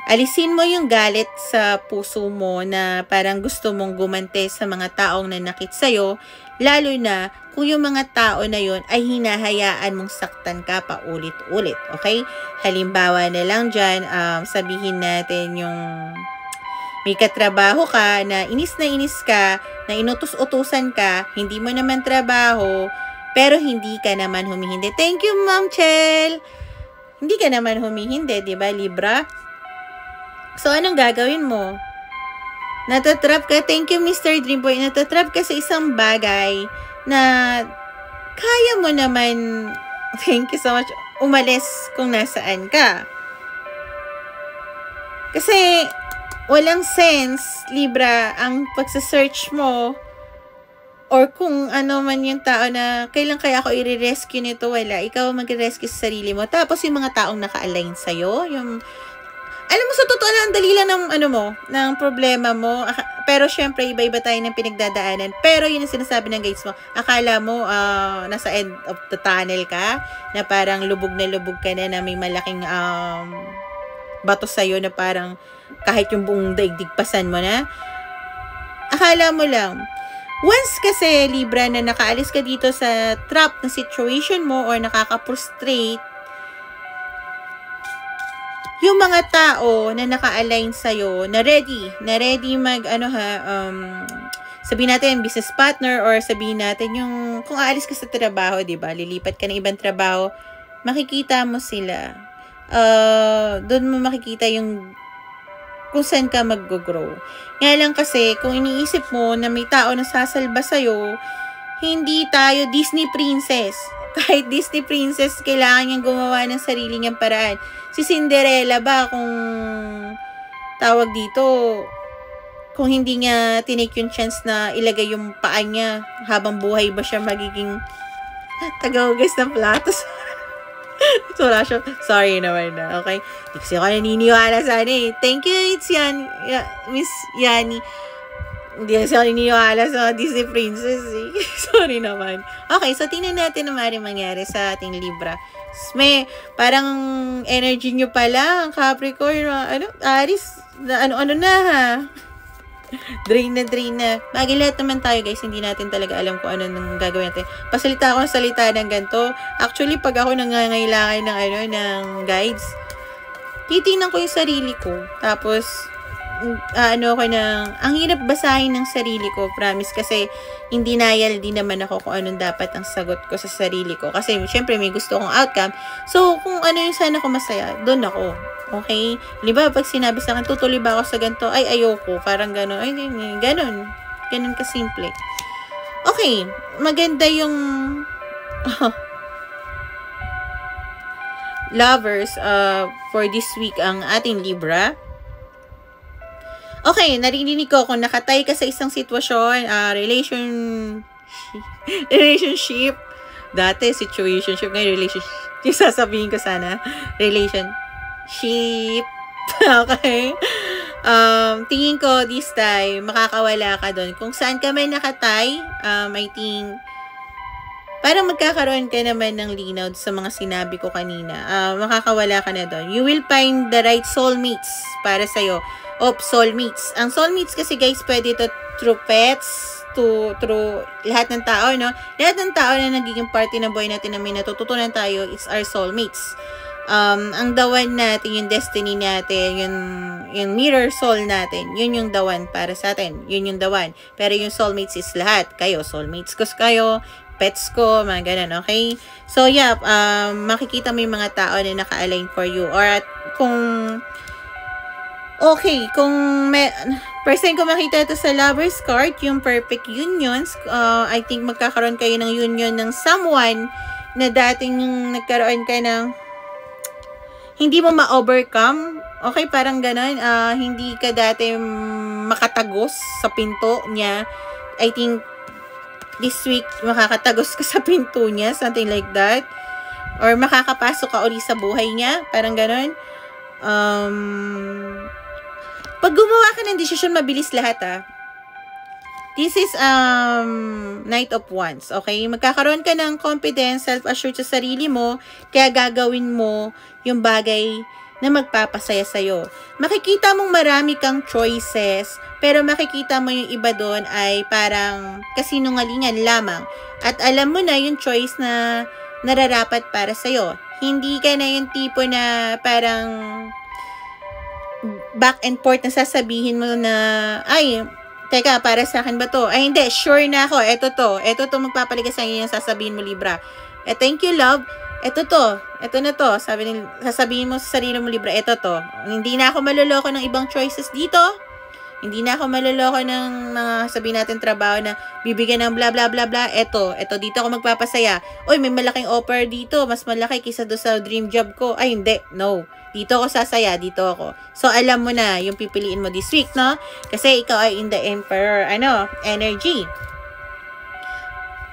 Alisin mo yung galit sa puso mo na parang gusto mong gumante sa mga taong nanakit sa'yo, lalo na kung yung mga tao na yun ay hinahayaan mong saktan ka pa ulit-ulit, okay? Halimbawa na lang dyan, sabihin natin yung may katrabaho ka na inis ka, na inutos-utusan ka, hindi mo naman trabaho, pero hindi ka naman humihindi. Thank you, Ma'am Chel! Hindi ka naman humihindi, di ba, Libra? So, anong gagawin mo? Natatrap ka, thank you, Mr. Dreamboy, natatrap ka sa isang bagay na kaya mo naman, thank you so much, umalis kung nasaan ka. Kasi, walang sense, Libra, ang pagsasearch mo or kung ano man yung tao na kailan kaya ako i-rescue nito, wala. Ikaw mag-rescue sa sarili mo. Tapos yung mga taong naka-align sa'yo, yung alam mo, sa totoo lang, dali lang ng ano mo, ng problema mo. Pero syempre, iba-iba tayo ng pinagdadaanan. Pero yun yung sinasabi ng guides mo. Akala mo, nasa end of the tunnel ka, na parang lubog ka na may malaking bato sa'yo na parang kahit yung buong daigdig pasan mo na. Akala mo lang. Once kasi, Libra, na nakaalis ka dito sa trap na situation mo or nakaka-frustrate, yung mga tao na naka-align sa'yo, na ready sabihin natin business partner or sabihin natin yung kung aalis ka sa trabaho, diba? Lilipat ka ng ibang trabaho, makikita mo sila. Doon mo makikita yung kung saan ka mag-grow. Nga lang kasi, kung iniisip mo na may tao na sasalba sa'yo, hindi tayo Disney princess. Kahit Disney princess, kailangan niyang gumawa ng sarili niyang paraan. Si Cinderella ba, kung tawag dito, kung hindi niya tinake yung chance na ilagay yung paa niya, habang buhay ba siya magiging tagahugas ng platos? Sorry naman na, okay? Hindi kasi ako naniniwala sana eh. Thank you, it's Miss Yani. Hindi kasi ako naniniwala sa Disney Princess eh. Sorry naman. Okay, so tingnan natin na maaaring mangyari sa ating Libra. May parang energy nyo pala, Capricorn, Aries, ano na ha? Drain na. Bagay lahat naman tayo guys, hindi natin talaga alam kung ano nang gagawin natin. Pasalita ako ng salita ng ganito. Actually, pag ako nangangailangan ng guides, titingnan ko yung sarili ko. Tapos, ang hirap basahin ng sarili ko, promise, kasi in denial din naman ako kung anong dapat ang sagot ko sa sarili ko. Kasi, syempre, may gusto kong outcome. So, kung ano yung sana ko masaya, doon ako. Okay? Diba, pag sinabi sa akin, tutuloy ba ako sa ganito? Ay, ayoko. Parang gano'n. Ay, gano'n. Gano'n kasimple. Okay. Maganda yung lovers for this week ang ating Libra. Okay, narinig ko kung nakatay ka sa isang sitwasyon, relationship. Dati, situationship. Ngayon, relationship. Yung sasabihin ko sana, relationship. Okay. Tingin ko this time, makakawala ka doon. Kung saan ka man nakatay, I think, parang magkakaroon ka naman ng linaw sa mga sinabi ko kanina. Makakawala ka na doon. You will find the right soulmates para sa'yo. Soulmates. Ang soulmates kasi guys, pwede ito through pets, through lahat ng tao, no? Lahat ng tao na nagiging party ng buhay natin na may natututunan tayo, it's our soulmates. Ang the one natin, yung destiny natin, yung mirror soul natin, yun yung the one para sa atin. Yun yung the one. Pero yung soulmates is lahat. Kayo, soulmates ko kayo, pets ko, mga ganun, okay? So, yeah, makikita mo yung mga tao na naka-align for you. Or kung first time ko makita ito sa Lover's card, yung perfect unions, I think magkakaroon kayo ng union ng someone na dating nagkaroon ka ng hindi mo ma-overcome. Okay, parang ganun. Hindi ka dati makatagos sa pinto niya. I think this week makakatagos ka sa pinto niya. Something like that. Or makakapasok ka uli sa buhay niya. Parang ganun. Pag gumawa ka ng desisyon, mabilis lahat This is Knight of Wands, okay? Magkakaroon ka ng confidence, self-assured sa sarili mo, kaya gagawin mo yung bagay na magpapasaya sa'yo. Makikita mong marami kang choices, pero makikita mo yung iba doon ay parang kasinungalingan lamang. At alam mo na yung choice na nararapat para sa'yo. Hindi ka na yung tipo na parang back and forth na sasabihin mo na, ay, teka, para sa akin ba to? Ay, hindi. Sure na ako. Ito to magpapaligas sa inyo yung sasabihin mo, Libra. Thank you, love. Ito to. Ito na to. Sasabihin mo sa sarili mo, Libra. Ito to. Hindi na ako maloloko ng ibang choices dito. Hindi na ako maloloko ng mga sabihin natin trabaho na bibigyan ng bla bla bla bla. Ito dito ako magpapasaya. Oy, may malaking offer dito. Mas malaki kaysa do sa dream job ko. Ay, hindi. No. Dito ako sasaya, dito ako. So, alam mo na yung pipiliin mo this week, no? Kasi ikaw ay in the Emperor, energy.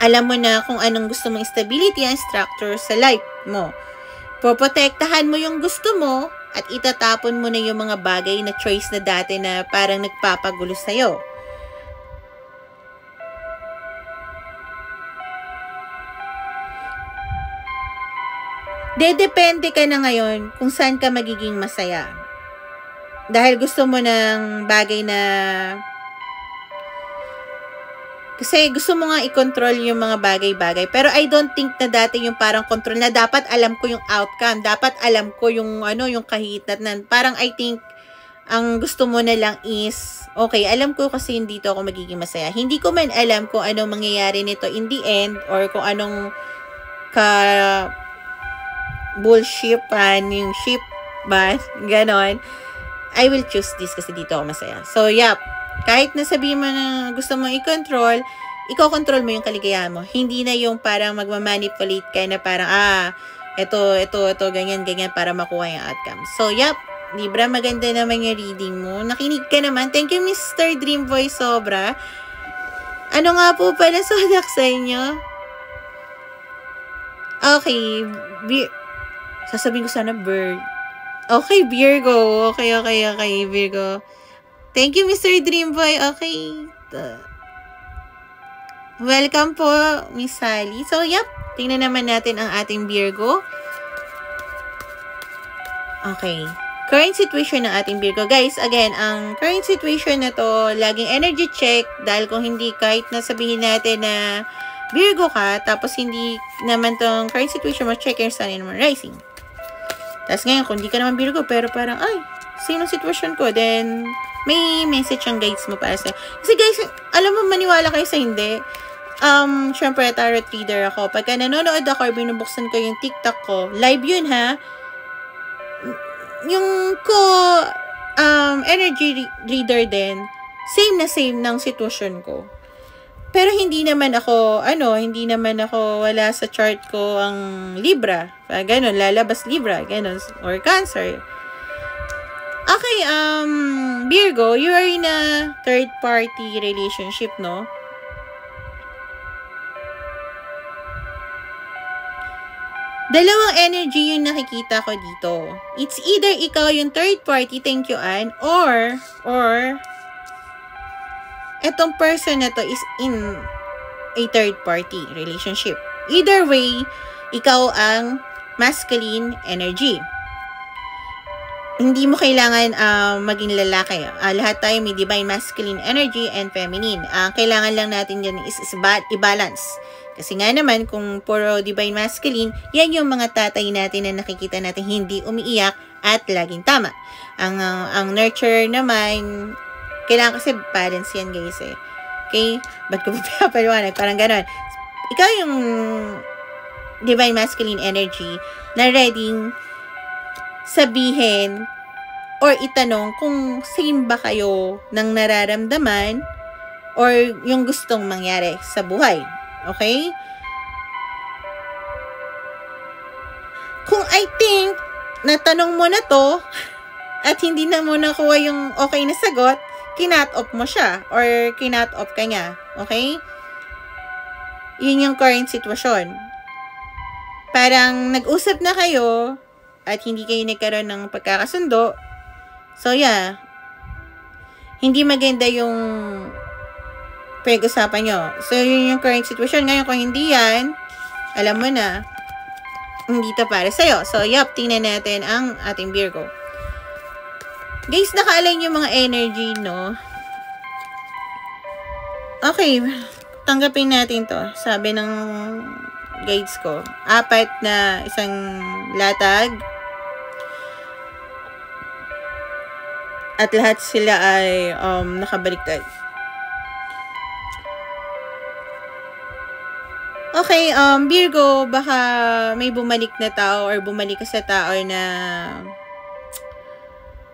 Alam mo na kung anong gusto mong stability and structure sa life mo. Poprotektahan mo yung gusto mo at itatapon mo na yung mga bagay na choice na dati na parang nagpapagulo sa'yo. Depende ka na ngayon kung saan ka magiging masaya. Dahil gusto mo ng bagay na kasi gusto mo nga i-control yung mga bagay-bagay. Pero I don't think na dati yung parang control na dapat alam ko yung outcome. Dapat alam ko yung yung kahitatnan. Parang I think ang gusto mo na lang is, okay, alam ko kasi dito ako magiging masaya. Hindi ko man alam kung anong mangyayari nito in the end or kung anong bullshit yung ship ba, ganon. I will choose this kasi dito ako masaya. So, yep. Kahit nasabihin mo na gusto mo i-control, i-control mo yung kaligayahan mo. Hindi na yung parang magmamanipulate ka na parang, ito, ganyan, para makuha yung outcome. So, yep. Libra, maganda naman yung reading mo. Nakinig ka naman. Thank you, Mr. Dream Voice, sobra. Ano nga po pala sodak sa inyo? Okay, sasabihin ko sana bird. Okay, Virgo. Okay, Virgo. Thank you, Mr. Dreamboy. Okay. Welcome po, Miss Sally. So, yep. Tingnan naman natin ang ating Virgo. Okay. Current situation ng ating Virgo. Guys, again, ang current situation na to, laging energy check. Dahil kung hindi, kahit nasabihin natin na Virgo ka, tapos hindi naman tong current situation mo, check your sun and moon rising. Tapos ngayon, kung hindi ka naman Virgo, pero parang, ay, sino sitwasyon ko? Then, may message ang guides mo para sa'yo. Kasi guys, alam mo, maniwala kayo sa hindi. Syempre, tarot reader ako. Pagka nanonood ako or binubuksan ko yung TikTok ko, live yun ha. Yung energy reader din, same ng sitwasyon ko. Pero hindi naman ako, wala sa chart ko ang Libra. Ganon, lalabas Libra, ganon, or Cancer. Okay, Virgo, you are in a third-party relationship, no? Dalawang energy yung nakikita ko dito. It's either ikaw yung third party, thank you, Anne, or etong person na to is in a third party relationship. Either way, ikaw ang masculine energy. Hindi mo kailangan maging lalaki. Lahat tayo may divine masculine energy and feminine. Kailangan lang natin yan is i-balance. Kasi nga naman, kung puro divine masculine, yan yung mga tatay natin na nakikita natin hindi umiiyak at laging tama. Ang nurture naman, kailangan kasi balance yan, guys, eh. Okay? Ba't ko pinapaliwanag? Parang ganon. Ikaw yung divine masculine energy na ready sabihin or itanong kung same ba kayo ng nararamdaman or yung gustong mangyari sa buhay. Okay? Kung I think, natanong mo na to, at hindi na mo nakuha yung okay na sagot, kinat off mo siya, or kinat off ka niya. Okay? Yun yung current sitwasyon. Parang nag-usap na kayo, at hindi kayo nagkaroon ng pagkakasundo. So, yeah. Hindi maganda yung pag-usapan nyo. So, yun yung current situation. Ngayon, kung hindi yan, alam mo na, hindi to para sa'yo. So, yup, tingnan natin ang ating Virgo. Guys, naka-align yung mga energy, no? Okay, tanggapin natin to. Sabi ng guides ko, 4 na isang latag. At lahat sila ay nakabaliktad. Okay, Virgo, baka may bumalik na tao or bumalik ka sa tao na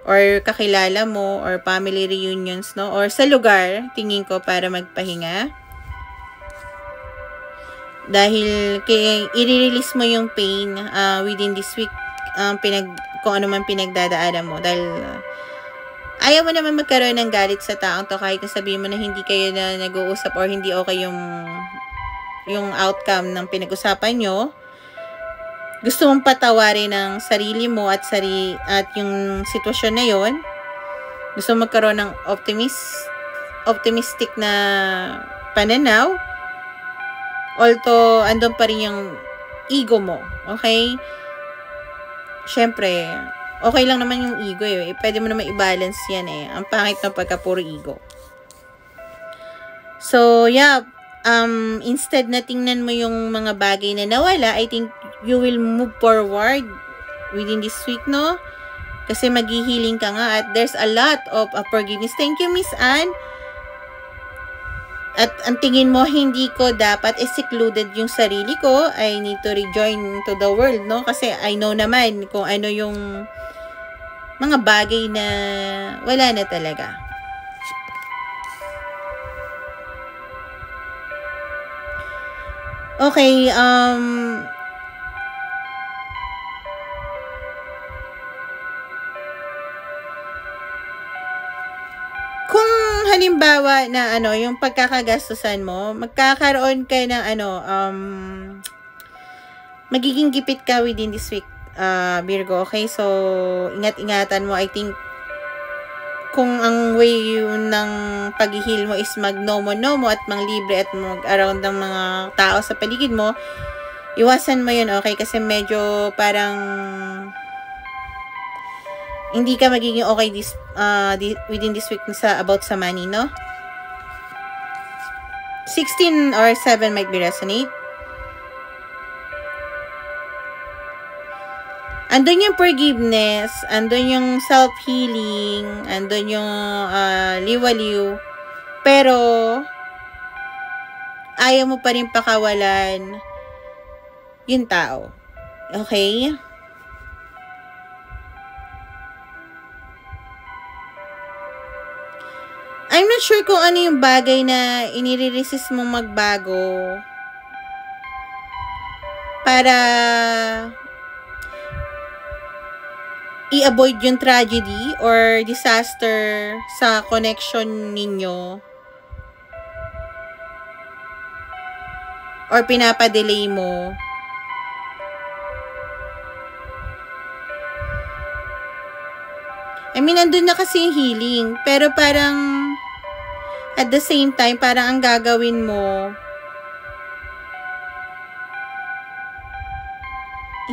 or kakilala mo or family reunions, no? Or sa lugar, tingin ko, para magpahinga. Dahil i-release mo yung pain within this week, kung ano man pinagdadaanan mo. Dahil ayaw mo naman magkaroon ng galit sa taong to, kahit na sabihin mo na hindi kayo na nag-uusap or hindi okay yung outcome ng pinag-usapan nyo. Gusto mong patawarin ng sarili mo at yung sitwasyon na yon. Gusto mong magkaroon ng optimistic na pananaw. Although, andun pa rin yung ego mo. Okay? Syempre, okay lang naman yung ego eh. Pwede mo naman i-balance yan eh. Ang pangit ng pagka puro ego. So, yeah. Instead na tingnan mo yung mga bagay na nawala, I think you will move forward within this week, no? Kasi maghihiling ka nga at there's a lot of forgiveness. Thank you, Miss Anne. At ang tingin mo, hindi ko dapat secluded yung sarili ko. I need to rejoin to the world, no? Kasi I know naman kung ano yung mga bagay na wala na talaga. Okay, kung halimbawa na yung pagkakagastusan mo, magkakaroon ka ng magiging gipit ka within this week, Virgo, okay? So, ingat-ingatan mo. I think kung ang way ng pag-heal mo is mag-nomo-nomo at manglibre at mag-around ng mga tao sa paligid mo, iwasan mo yun, okay? Kasi medyo parang hindi ka magiging okay within this week about sa money, no? 16 or 7 might be resonate. Andun yung forgiveness, andun yung self-healing, andun yung liwaliw, pero ayaw mo pa rin pakawalan yung tao. Okay? I'm not sure kung ano yung bagay na inire-resist mong magbago para i-avoid yung tragedy or disaster sa connection ninyo or pinapadelay mo. I mean, nandun na kasi yung healing, pero parang at the same time, parang ang gagawin mo,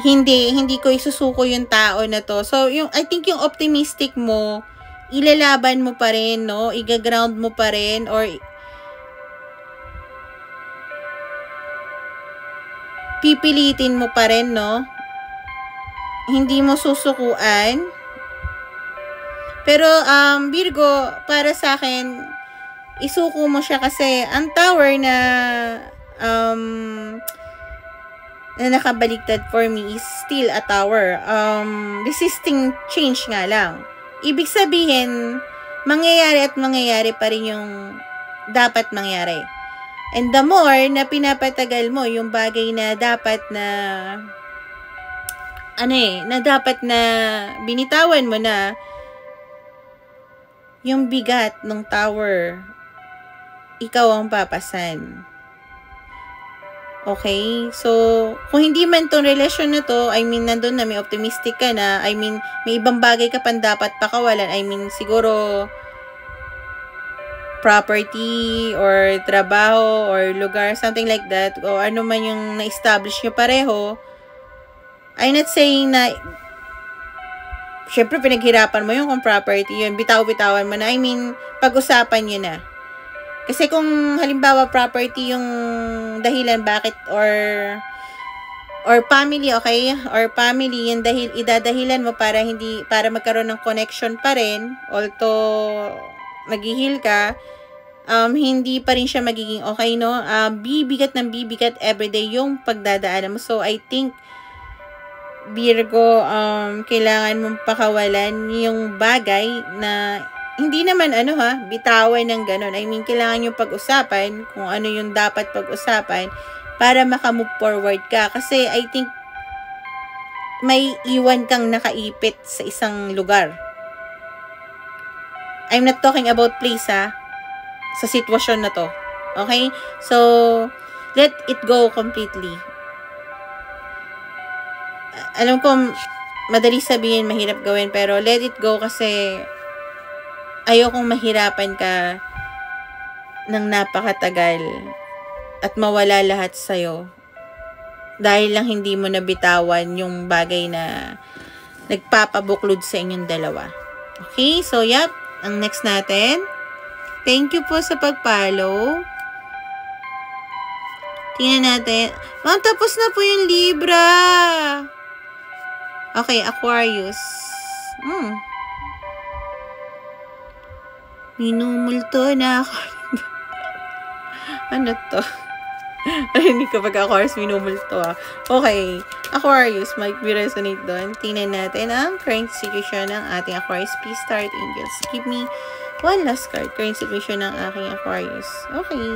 hindi ko isusuko yung tao na to. So, I think yung optimistic mo, ilalaban mo pa rin, no? Iga-ground mo pa rin, or pipilitin mo pa rin, no? Hindi mo susukuan. Pero, Virgo, para sa akin, isuko mo siya kasi ang tower na nakabaliktad for me is still a tower. Resisting change nga lang. Ibig sabihin, mangyayari pa rin yung dapat mangyari. And the more na pinapatagal mo yung bagay na dapat na na dapat na binitawan mo na yung bigat ng tower, ikaw ang papasan. Okay? So, kung hindi man tong relasyon na to, I mean, nandun na, may optimistic ka na, I mean, may ibang bagay ka pang dapat pakawalan, I mean, siguro, property, or trabaho, or lugar, something like that, o ano man yung na-establish nyo pareho, I'm not saying na, syempre, pinaghirapan mo yung kung property yun, bitaw-bitawan mo na, I mean, pag-usapan nyo na. Kasi kung halimbawa property yung dahilan bakit or family, okay? Or family yung idadahilan mo para magkaroon ng connection pa rin, although nag-heal ka, hindi pa rin siya magiging okay, no? Bibigat ng bibigat everyday yung pagdadaanan mo. So I think Virgo, kailangan mong pakawalan yung bagay na hindi naman bitawan ng ganun. I mean, kailangan yung pag-usapan kung ano yung dapat pag-usapan para makamove forward ka. Kasi I think may iwan kang nakaipit sa isang lugar. I'm not talking about place, sa sitwasyon na to. Okay? So, let it go completely. Alam ko, madali sabihin, mahirap gawin, pero let it go kasi ayokong mahirapan ka ng napakatagal at mawala lahat sa'yo dahil lang hindi mo nabitawan yung bagay na nagpapabuklod sa inyong dalawa. Okay? So, yep. Ang next natin. Thank you po sa pag-follow. Tingnan natin. Ma'am, tapos na po yung Libra. Okay, Aquarius. Minumulto na ako. Ano to? Hindi ko pag Aquarius minumulto, Okay. Aquarius, might be resonate doon. Tingnan natin ang current situation ng ating Aquarius. Please start, angels. Give me one last card. Current situation ng aking Aquarius. Okay.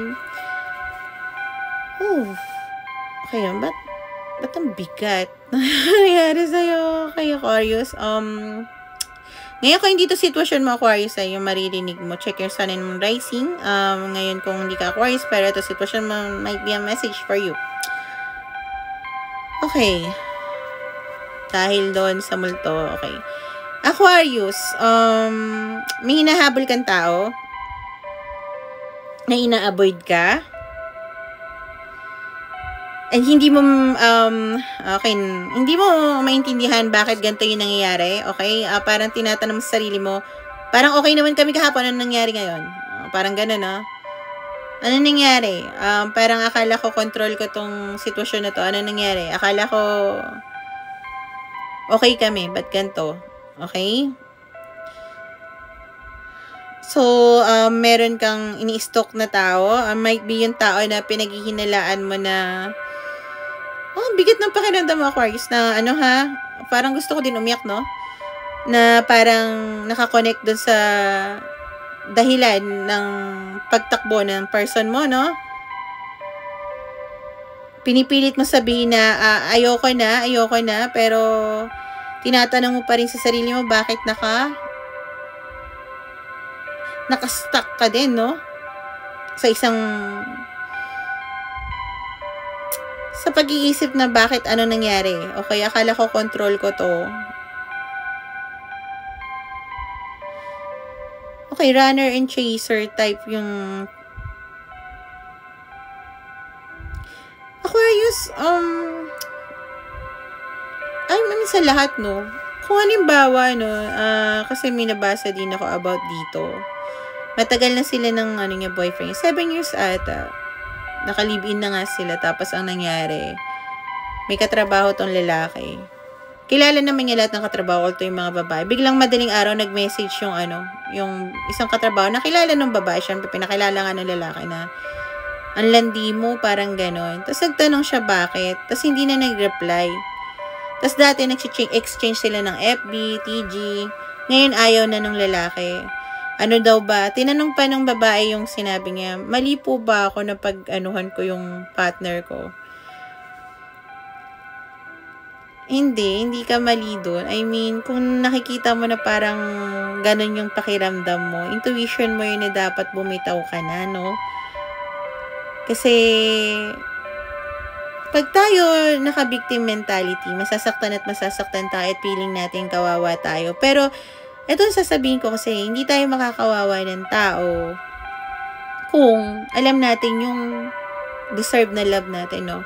Okay, ba't ang bigat? Nangyari sa'yo kay Aquarius? Ngayon kung hindi to sitwasyon mo, Aquarius, ay yung maririnig mo. Check your sun and moon rising. Ngayon kung hindi ka Aquarius, pero ito sitwasyon mo might be a message for you. Okay. Dahil doon sa multo, okay. Aquarius, may hinahabol kang tao na ina-avoid ka. And hindi mo, hindi mo maintindihan bakit ganito yung nangyayari, okay? Parang tinatanong sa sarili mo, parang okay naman kami kahapon, ano nangyari ngayon? Parang gano'n, no? Ano nangyari? Parang akala ko control ko tong sitwasyon na to. Ano nangyari? Akala ko okay kami, ba't ganito? Okay? So, meron kang ini-stalk na tao. Might be yung tao na pinaghihinalaan mo na bigat ng pakiramdam mo, Aquarius, na parang gusto ko din umiyak, no? Na parang nakakonect dun sa dahilan ng pagtakbo ng person mo, no? Pinipilit mo sabihin na ayoko na, pero tinatanong mo pa rin sa sarili mo bakit nakastuck ka din, no? Sa pag-iisip na bakit ano nangyari. Okay, akala ko control ko to. Okay, runner and chaser type yung Aquarius, I mean sa lahat, no? Kung halimbawa, no, kasi may nabasa din ako about dito. Matagal na sila ng boyfriend. 7 years ata. Nakalive-in na nga sila. Tapos ang nangyari, may katrabaho tong lalaki. Kilala naman niya lahat ng katrabaho ko yung mga babae. Biglang madaling araw nag-message yung isang katrabaho na kilala ng babae. Siyempre, pinakilala nga ng lalaki na ang landi mo, parang ganon. Tapos nagtanong siya bakit. Tapos hindi na nag-reply. Tapos dati nag-exchange sila ng FB, TG. Ngayon ayaw na ng lalaki. Ano daw ba? Tinanong pa ng babae yung sinabi niya, mali po ba ako na pag-anuhan ko yung partner ko? hindi ka mali doon. I mean, kung nakikita mo na parang ganun yung pakiramdam mo, intuition mo yun na dapat bumitaw ka na, no? Kasi, pag tayo naka-victim mentality, masasaktan tayo at feeling natin kawawa tayo. Pero, ito sasabihin ko kasi, hindi tayo makakawawa ng tao kung alam natin yung deserve na love natin, no?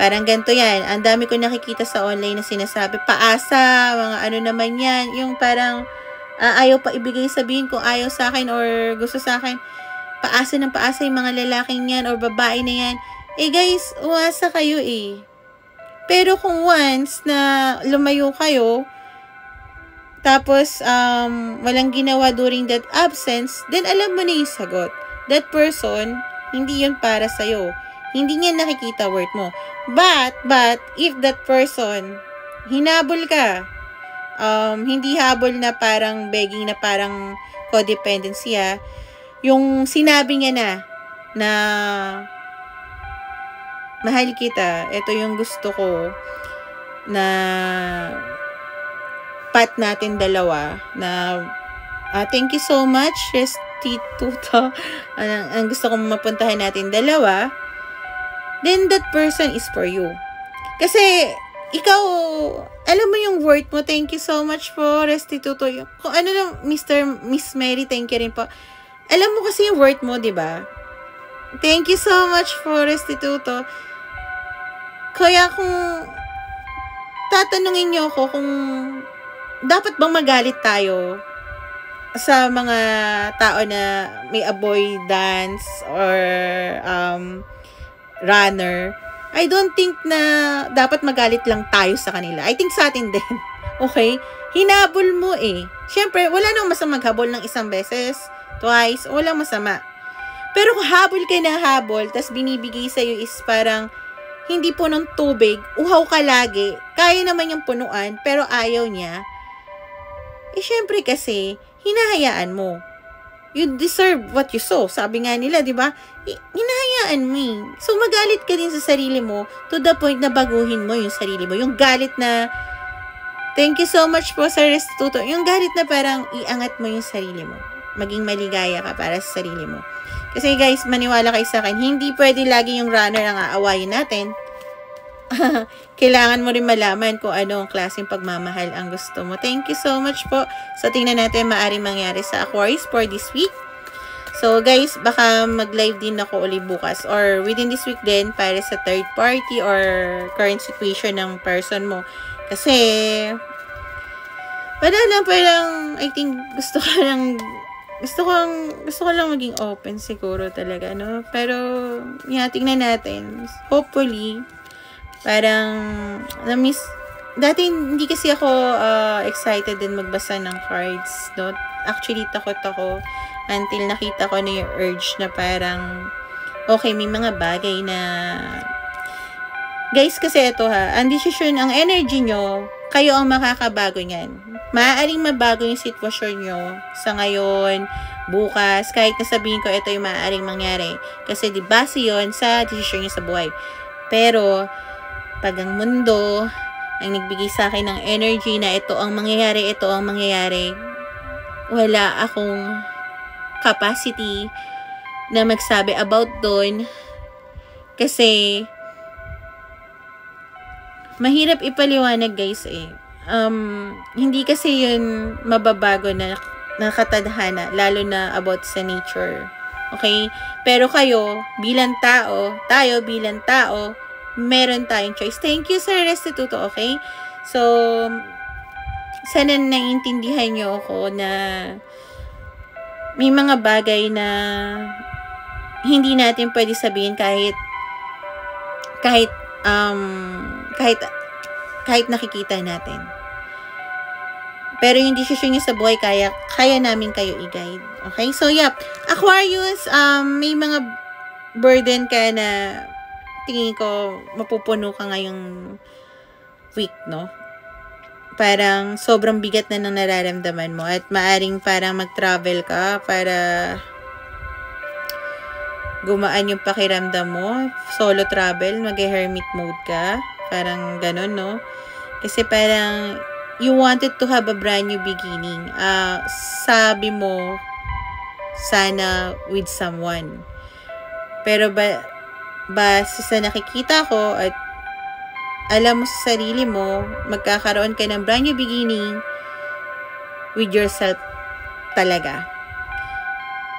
Parang ganito yan. Ang dami ko nakikita sa online na sinasabi, paasa, mga ano naman yan. Yung parang ayaw pa ibigay, sabihin kung ayaw sa akin or gusto sa akin. Paasa ng paasa yung mga lalaking yan or babae na yan. Eh guys, uwasa kayo eh. Pero kung once na lumayo kayo, tapos walang ginawa during that absence, then alam mo na yung sagot. That person, hindi yun para sa'yo. Hindi niya nakikita worth mo. But, if that person, hinabol ka, hindi habol na parang begging na parang codependency yung sinabi niya na mahal kita, ito yung gusto ko, na pat natin dalawa, na thank you so much, Restituto, ang gusto kong mapuntahan natin dalawa, then that person is for you. Kasi, ikaw, alam mo yung worth mo. Thank you so much po, Restituto. Kung ano lang, Miss Mary, thank you rin po. Alam mo kasi yung worth mo, di ba? Thank you so much for Restituto. Kaya kung tatanungin niyo ako kung dapat bang magalit tayo sa mga tao na may avoidance or runner, I don't think na dapat magalit lang tayo sa kanila. I think sa atin din. Okay? Hinabol mo eh. Siyempre, wala nang masama maghabol ng isang beses, twice, walang masama. Pero kung habol ka na habol, tas binibigay sa'yo is parang hindi po ng tubig, uhaw ka lagi, kaya naman yung punuan, pero ayaw niya, eh syempre kasi, hinahayaan mo. You deserve what you sow. Sabi nga nila, di ba? Hinahayaan mo eh. So, magalit ka din sa sarili mo to the point na baguhin mo yung sarili mo. Yung galit na, thank you so much po sa Restituto. Yung galit na parang iangat mo yung sarili mo. Maging maligaya ka para sa sarili mo. Kasi guys, maniwala kayo sa akin, hindi pwede lagi yung runner ang aawayin natin. Kailangan mo rin malaman kung ano ang klaseng pagmamahal ang gusto mo. Thank you so much po. So, tingnan natin maaaring mangyari sa Aquarius for this week. So, guys, baka mag-live din ako ulit bukas or within this week din para sa third party or current situation ng person mo. Kasi, parang, I think, gusto ko lang maging open siguro talaga, no? Pero, tingnan natin. Hopefully, parang, dati hindi kasi ako excited din magbasa ng cards, no? Actually, takot ako until nakita ko na yung urge na parang, okay, may mga bagay na, guys, kasi ito ang decision, ang energy nyo, kayo ang makakabago niyan. Maaaring mabago yung sitwasyon nyo sa ngayon, bukas, kahit nasabihin ko ito yung maaaring mangyari. Kasi di base yun sa decision nyo sa buhay. Pero, pag ang mundo ang nagbigay sa akin ng energy na ito ang mangyayari, wala akong capacity na magsabi about doon. Kasi, mahirap ipaliwanag guys eh. Hindi kasi yun mababago na katadhana, lalo na about sa nature. Okay? Pero kayo, bilang tao, tayo bilang tao, meron tayong choice. Thank you, Sir Restituto, okay? So, sana naiintindihan nyo ako na may mga bagay na hindi natin pwede sabihin kahit nakikita natin. Pero yung decision nyo sa buhay, kaya namin kayo i-guide. Okay? So, Aquarius, may mga burden ka na tingin ko mapupuno ka ngayong week, no? Parang sobrang bigat na ng nararamdaman mo at maaring parang mag-travel ka para gumaan yung pakiramdam mo. Solo travel, mag-hermit mode ka. Parang ganun, no? Kasi parang, you wanted to have a brand new beginning. Sabi mo, sana with someone. Pero base sa nakikita ko at alam mo sa sarili mo, magkakaroon ka ng brand new beginning with yourself talaga.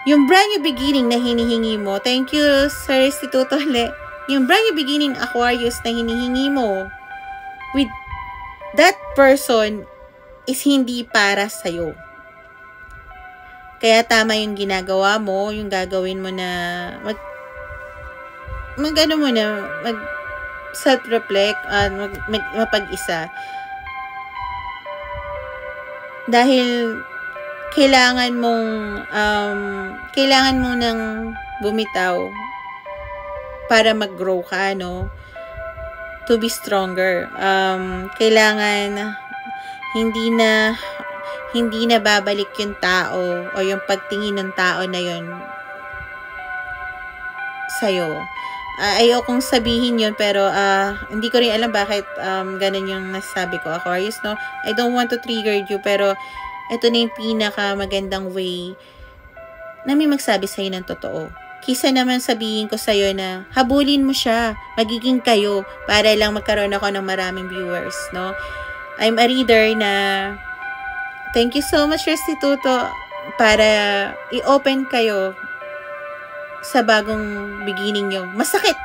Yung brand new beginning na hinihingi mo, thank you, Sir Restituto ulit. Yung brand new beginning Aquarius na hinihingi mo with that person is hindi para sa'yo. Kaya tama yung ginagawa mo, yung gagawin mo na mag self-reflect, mapag-isa. Dahil kailangan mo nang bumitaw para mag-grow ka, no? To be stronger. Kailangan hindi na babalik yung tao o yung pagtingin ng tao na yun sa'yo. Ayokong sabihin yun, pero hindi ko rin alam bakit ganun yung nasabi ko, Aquarius, no? I don't want to trigger you, pero ito na yung pinaka magandang way na may magsabi sa'yo ng totoo. Kisa naman sabihin ko sa'yo na habulin mo siya, magiging kayo, para lang magkaroon ako ng maraming viewers, no? I'm a reader na thank you so much, Restituto, para i-open kayo sa bagong beginning nyo. Masakit.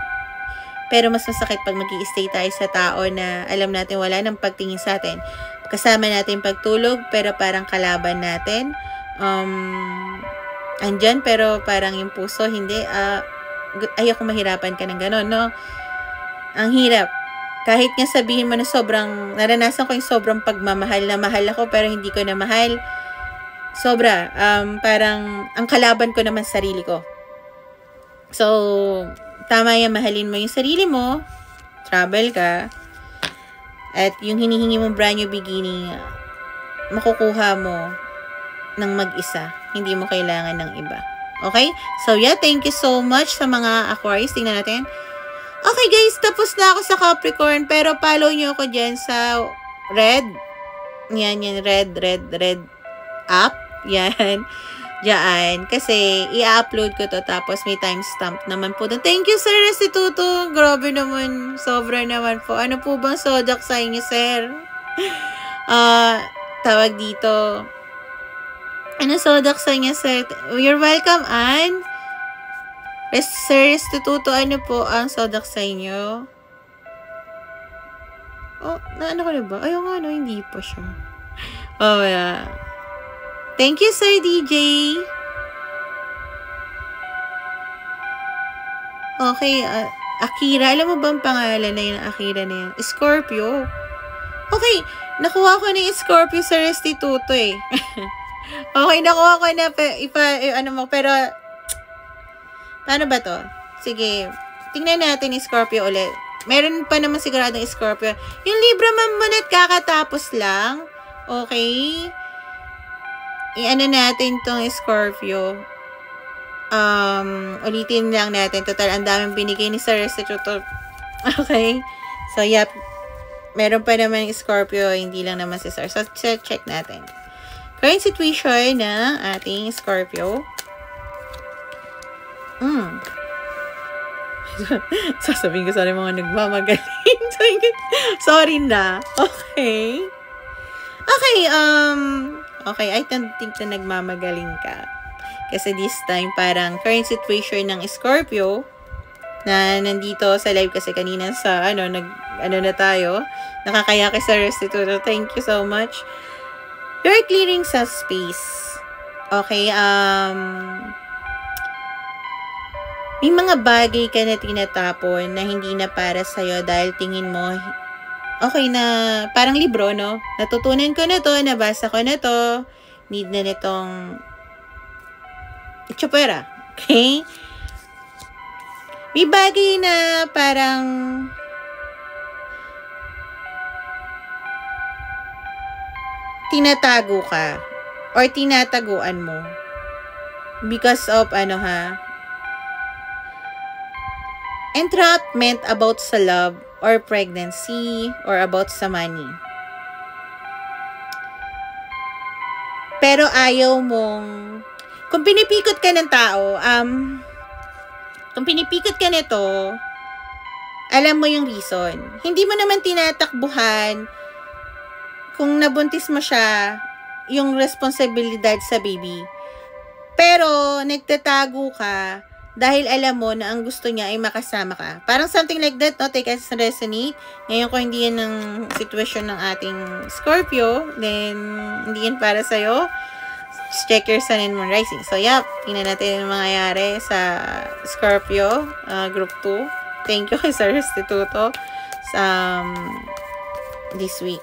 Pero mas masakit pag mag-i-stay tayo sa tao na alam natin wala nang pagtingin sa atin. Kasama natin pagtulog, pero parang kalaban natin. Andyan, pero parang yung puso, hindi. Ayoko mahirapan ka ng gano'n, no? Ang hirap. Kahit nga sabihin mo na naranasan ko yung sobrang pagmamahal na mahal ako, pero hindi ko na mahal. Sobra. Parang, ang kalaban ko naman sarili ko. So, tama yan, mahalin mo yung sarili mo, travel ka, at yung hinihingi mong brand new beginning, makukuha mo ng mag-isa. Hindi mo kailangan ng iba. Okay? So, yeah, thank you so much sa mga Aquarius. Tingnan natin. Okay, guys, tapos na ako sa Capricorn, pero follow nyo ako dyan sa red. Yan, red app. Yan. Diyan. Kasi, i-upload ko to. Tapos, may timestamp naman po. Thank you, Sir Restituto. Grabe naman. Sobra naman po. Ano po bang zodiac sa inyo, Sir? Tawag dito. Ano zodiac sa inyo, Sir? You're welcome, Ann. Sir Restituto, ano po ang zodiac sa inyo? Oh, ano ko na ba? Ayaw nga, no, hindi pa siya. Oh, yeah. Thank you, Sir DJ. Okay, Akira. Alam mo ba ang pangalan na yun, Akira na yan? Scorpio. Okay, nakuha ko na yung Scorpio sa Restituto eh. Okay, nakuha ko na, pero, paano ba to? Sige, tingnan natin yung Scorpio ulit. Meron pa naman siguradong Scorpio. Yung Libra Mamunat kakatapos lang. Okay. I-ano natin tong Scorpio. Ulitin lang natin. Total, ang daming binigay ni Sir Restituto. Okay. So, yep. Meron pa naman yung Scorpio. Hindi lang naman si Sir. So, check natin. Current situation na ating Scorpio. Sasabihin ko sa mga nagmamagaling. Sorry na. Okay. Okay, okay, I don't think na nagmamagaling ka. Kasi this time, parang current situation ng Scorpio, na nandito sa live kasi kanina sa, na tayo, nakakaya kay Sir Restituto. Thank you so much. You're clearing sa space. Okay, may mga bagay ka na tinatapon na hindi na para sa'yo dahil tingin mo, okay na, parang libro, no? Natutunan ko na to, nabasa ko na to, need na nitong itsupera. Okay? May bagay na parang tinatago ka or tinataguan mo because of, entrapment about sa love or pregnancy or about sa money. pero ayaw mong, kung pinipikot ka ng tao, kung pinipikot ka nito, alam mo yung reason. Hindi mo naman tinatakbuhan kung nabuntis mo siya, yung responsibilidad sa baby. Pero, nagtatago ka dahil alam mo na ang gusto niya ay makasama ka. Parang something like that, no? Take as resonate. Ngayon, kung hindi yan ang sitwasyon ng ating Scorpio, then, hindi yan para sa'yo. Check your sun and moon rising. So, yep. Tingnan natin yung mangyayari sa Scorpio, group 2. Thank you kay Sir Restituto this week.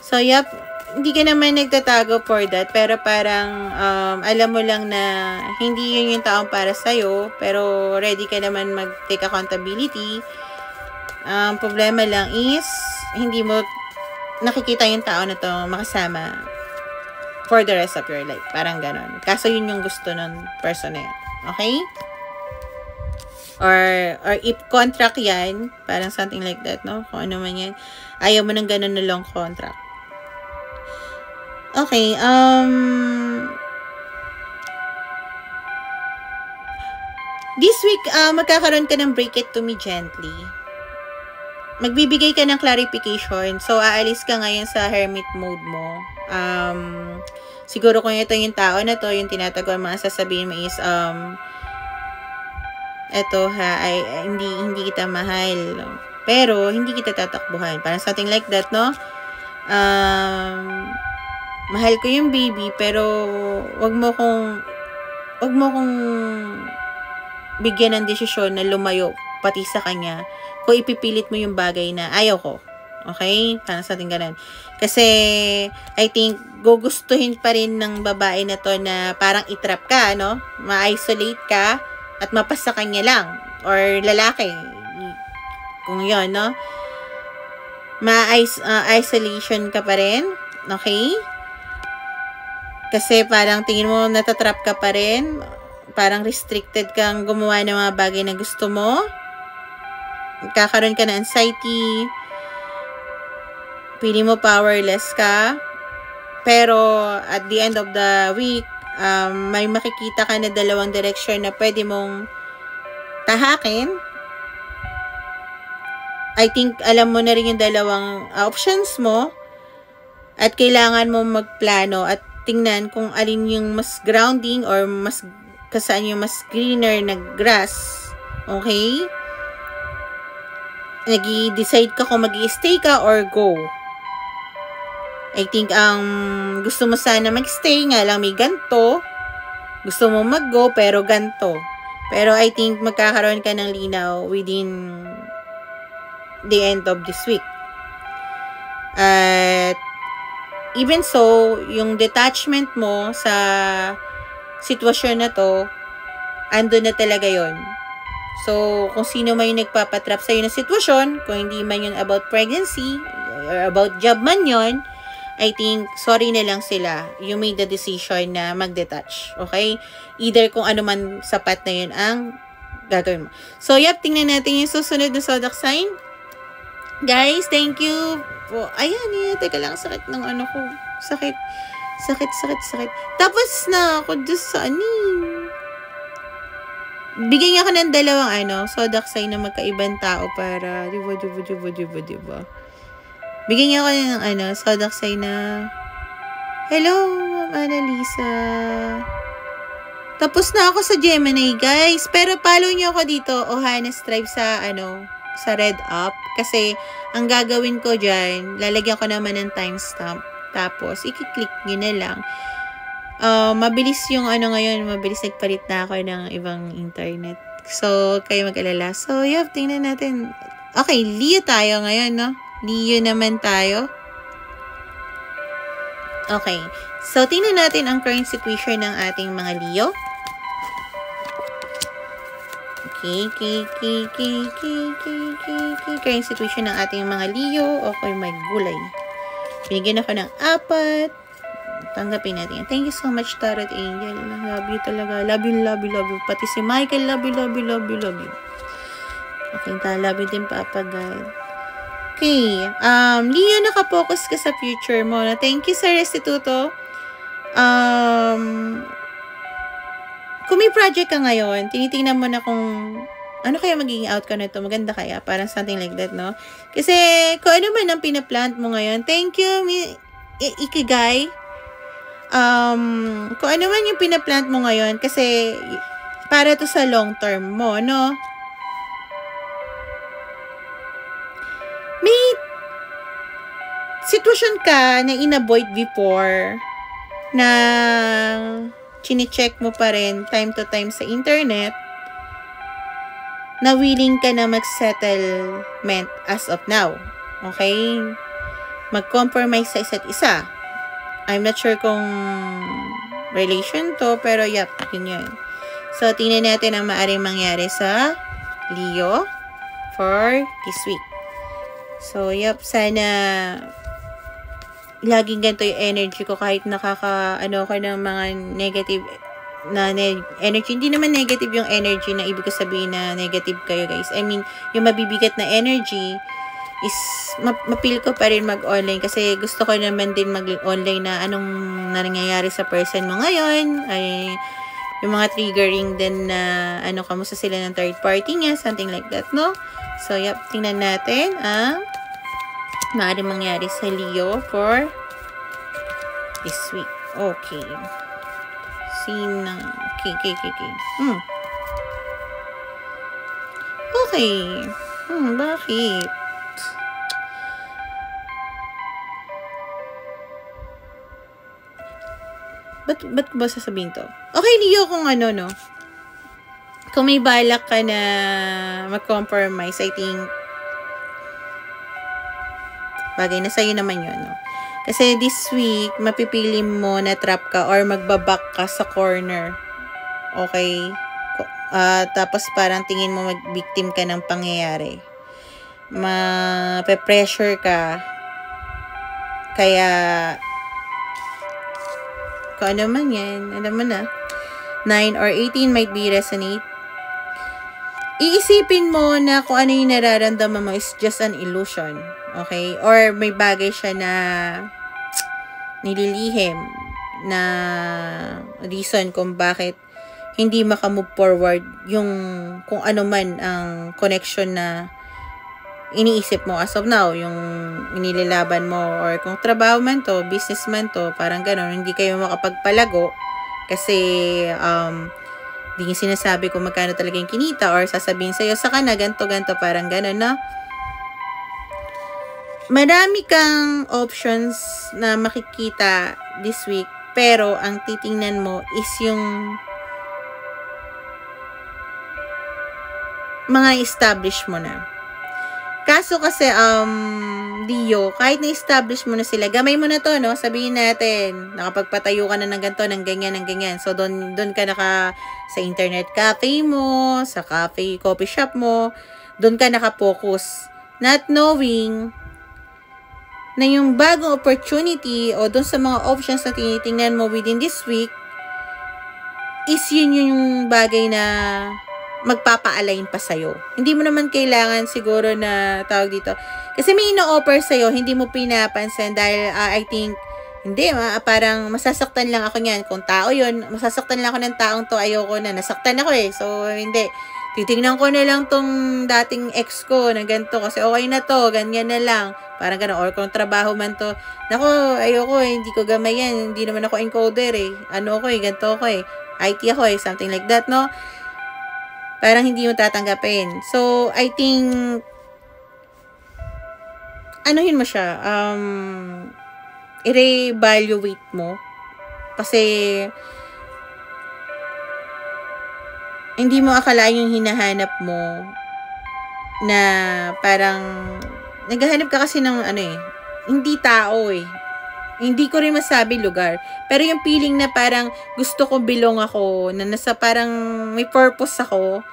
So, yep. Hindi ka naman nagtatago for that, pero parang alam mo lang na hindi yun yung taong para sa'yo, pero ready ka naman mag-take accountability. Problema lang is, hindi mo nakikita yung tao na to makasama for the rest of your life. Parang ganon. Kaso yun yung gusto ng person na yun. Okay? Or if contract yan, parang something like that, no? Kung ano man yan, ayaw mo ng ganon na long contract. Okay, this week, magkakaroon ka ng break it to me gently. Magbibigay ka ng clarification. So, aalis ka ngayon sa hermit mode mo. Siguro kung ito yung tao na to, yung tinatago, mga sasabihin mo is, eto ha, ay, hindi kita mahal. Pero, hindi kita tatakbuhan. Parang something like that, no? Mahal ko yung baby, pero wag mo kong bigyan ng desisyon na lumayo pati sa kanya kung ipipilit mo yung bagay na ayaw ko. Okay? Parang sa ating ganun. Kasi, I think, gugustuhin pa rin ng babae na to na parang itrap ka, no? Ma-isolate ka at mapasa kanya lang. Or lalaki. Kung yun, no? Ma-isolation ka pa rin. Okay? Kasi parang tingin mo natatrap ka pa rin. Parang restricted kang gumawa ng mga bagay na gusto mo. Kakaroon ka ng anxiety. Pili mo powerless ka. Pero at the end of the week, may makikita ka na dalawang direction na pwede mong tahakin. I think alam mo na rin yung dalawang options mo. At kailangan mo magplano at tingnan kung alin yung mas grounding or mas kasaan yung mas greener na grass. Okay? Nag-i-decide ka kung mag-i-stay ka or go. I think gusto mo sana mag-stay nga lang may ganto. Gusto mo mag-go pero ganto. Pero I think magkakaroon ka ng linaw within the end of this week. At even so, yung detachment mo sa sitwasyon na to, ando na talaga yon. So, kung sino man yung nagpapatrap sa'yo na sitwasyon, kung hindi man yun about pregnancy, or about job man yun, I think, sorry na lang sila. You made the decision na mag-detach. Okay? Either kung ano man sapat na yun ang gagawin mo. So, yep, tingnan natin yung susunod na zodiac sign. Guys, thank you. Oh, ayan, teka lang, sakit ng ano ko. Sakit. Tapos na ako dyan sa bigyan niya ako ng dalawang zodiac sign na magkaibang tao para, diba? Bigyan niya ako ng zodiac sign na, hello, Ma'am Annalisa. Tapos na ako sa Gemini, guys. Pero follow niyo ako dito, Ohana Strive sa sa Red Up. Kasi, ang gagawin ko dyan, lalagyan ko naman ng timestamp. Tapos, i-click nyo na lang. Mabilis yung ngayon, mabilis nagpalit na ako ng ibang internet. So, kayo mag-alala. So, yeah, tingnan natin. Okay, Leo tayo ngayon, no? Leo naman tayo. Okay. So, tingnan natin ang current situation ng ating mga Leo. Current situation ng ating mga Leo. Okay, may gulay. Binigyan ako ng 4. Tanggapin natin. Thank you so much, Tarot Angel. Love you talaga. Love you. Pati si Michael, love you. Okay, love you din, Papa God. Okay. Leo, nakapokus ka sa future mo. Thank you, Sir Restituto. Kung may project ka ngayon, tinitingnan mo na kung ano kaya magiging outcome nito, maganda kaya, parang something like that, no? Kasi, kung ano man ang pinaplant mo ngayon, thank you, Ikigai. Kung ano man yung pinaplant mo ngayon, kasi, para to sa long term mo, no? May sitwasyon ka na inavoid before, na chine-check mo pa rin time to time sa internet, na willing ka na mag-settlement as of now. Okay? Mag-compromise sa isa't isa. I'm not sure kung relation to, pero yep, yun. So, tingnan natin ang maaaring mangyari sa Leo for this week. So, yep, sana laging ganito yung energy ko kahit nakaka-ano ko ng mga negative na energy. Hindi naman negative yung energy na ibig ko sabihin na negative kayo, guys. I mean, yung mabibigat na energy is mapil ko pa rin mag-online kasi gusto ko naman din mag-online na anong nangyayari sa person mo ngayon. Ay, yung mga triggering din na kamusta sila ng third party niya, something like that, no? So, yep, tingnan natin ang maaaring mangyari sa Leo for this week. Okay. Okay. Bakit? Ba't ba sasabihin to? Okay, Leo, kung no? Kung may balak ka na mag-compromise, I think, bagay na sa'yo naman yun, no? Kasi this week, mapipili mo na trap ka or magbabak ka sa corner. Okay? Tapos parang tingin mo mag-victim ka ng pangyayari. Ma-pressure ka. Kaya, kung ano man yan, alam mo na, 9 or 18 might be resonate. Iisipin mo na kung ano yung nararamdaman mo is just an illusion. Okay? Or may bagay siya na nililihim na reason kung bakit hindi makamove forward yung kung ano man ang connection na iniisip mo as of now, yung inilalaban mo, or kung trabaho man to, business man to, parang gano'n, hindi kayo makapagpalago kasi hindi yung sinasabi kung magkano talaga yung kinita or sasabihin sa'yo, saka na, ganto, parang gano'n, no? Marami kang options na makikita this week, pero ang titingnan mo is yung mga establish mo na. Kaso kasi, Leo, kahit na-establish mo na sila, gamay mo na to, no? Sabihin natin, nakapagpatayo ka na ng ganito, ng ganyan. So, doon ka sa internet cafe mo, sa coffee shop mo, doon ka nakapokus. Not knowing na yung bagong opportunity o doon sa mga options na tinitingnan mo within this week is yun yung bagay na magpapa-align pa sa'yo. Hindi mo naman kailangan siguro na tawag dito. Kasi may ino-offer sa'yo, hindi mo pinapansin dahil I think, hindi, parang masasaktan lang ako niyan. Kung tao yun, masasaktan lang ako ng taong to, ayoko na. Nasaktan ako eh. So, hindi. Titingnan ko na lang tong dating ex ko na ganito kasi okay na to, ganyan na lang. Parang gano'n. Or kung trabaho man to, nako, ayoko eh, hindi ko gamay yan. Hindi naman ako encoder eh. Ano ako eh, ganito ako eh. IT ako eh, something like that, no? Parang hindi mo tatanggapin. So, I think, anuhin mo siya, i-reevaluate mo. Kasi, hindi mo akalain yung hinahanap mo na parang, naghahanap ka kasi ng hindi tao eh. Hindi ko rin masabi lugar. Pero yung feeling na parang gusto ko belong ako, na nasa parang may purpose ako,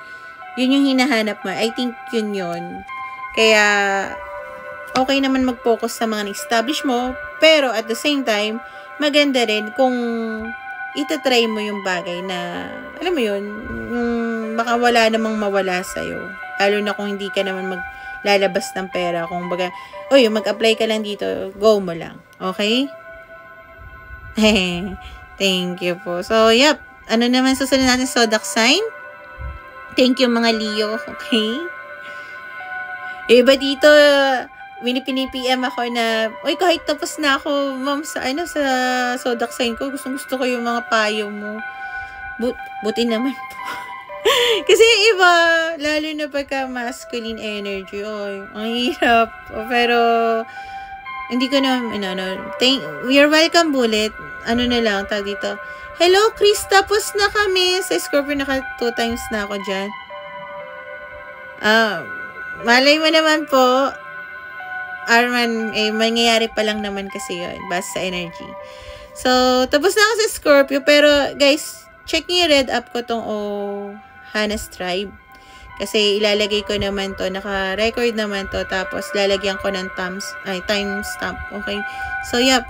yun yung hinahanap mo. I think yun. Kaya, okay naman mag-focus sa mga na-establish mo, pero at the same time, maganda rin kung itatry mo yung bagay na, alam mo yun, yung baka wala namang mawala sa'yo. Lalo na kung hindi ka naman maglalabas ng pera. Kung baga, mag-apply ka lang dito, go mo lang. Okay? Thank you po. So, yep. Ano naman susunod natin? Zodiac sign. Thank you mga Leo. Okay? Iba dito, pinipm ako na, uy, kahit tapos na ako, ma'am, sa zodiac sign ko, gusto ko yung mga payo mo. Buti naman po. Kasi iba, lalo na pagka masculine energy, oy, ang hirap. Pero, hindi ko na, you're welcome, Bullet. Ano na lang, tag dito. Hello, Chris, tapos na kami. Sa Scorpio, 2 times na ako dyan. Malay mo naman po, Arman, mangyayari pa lang naman kasi yun, base sa energy. So, tapos na ako sa Scorpio, pero guys, check nyo yung read up ko tong Hannah's Tribe. Kasi ilalagay ko naman to, naka-record naman to, tapos lalagyan ko ng timestamp, okay? So, yep.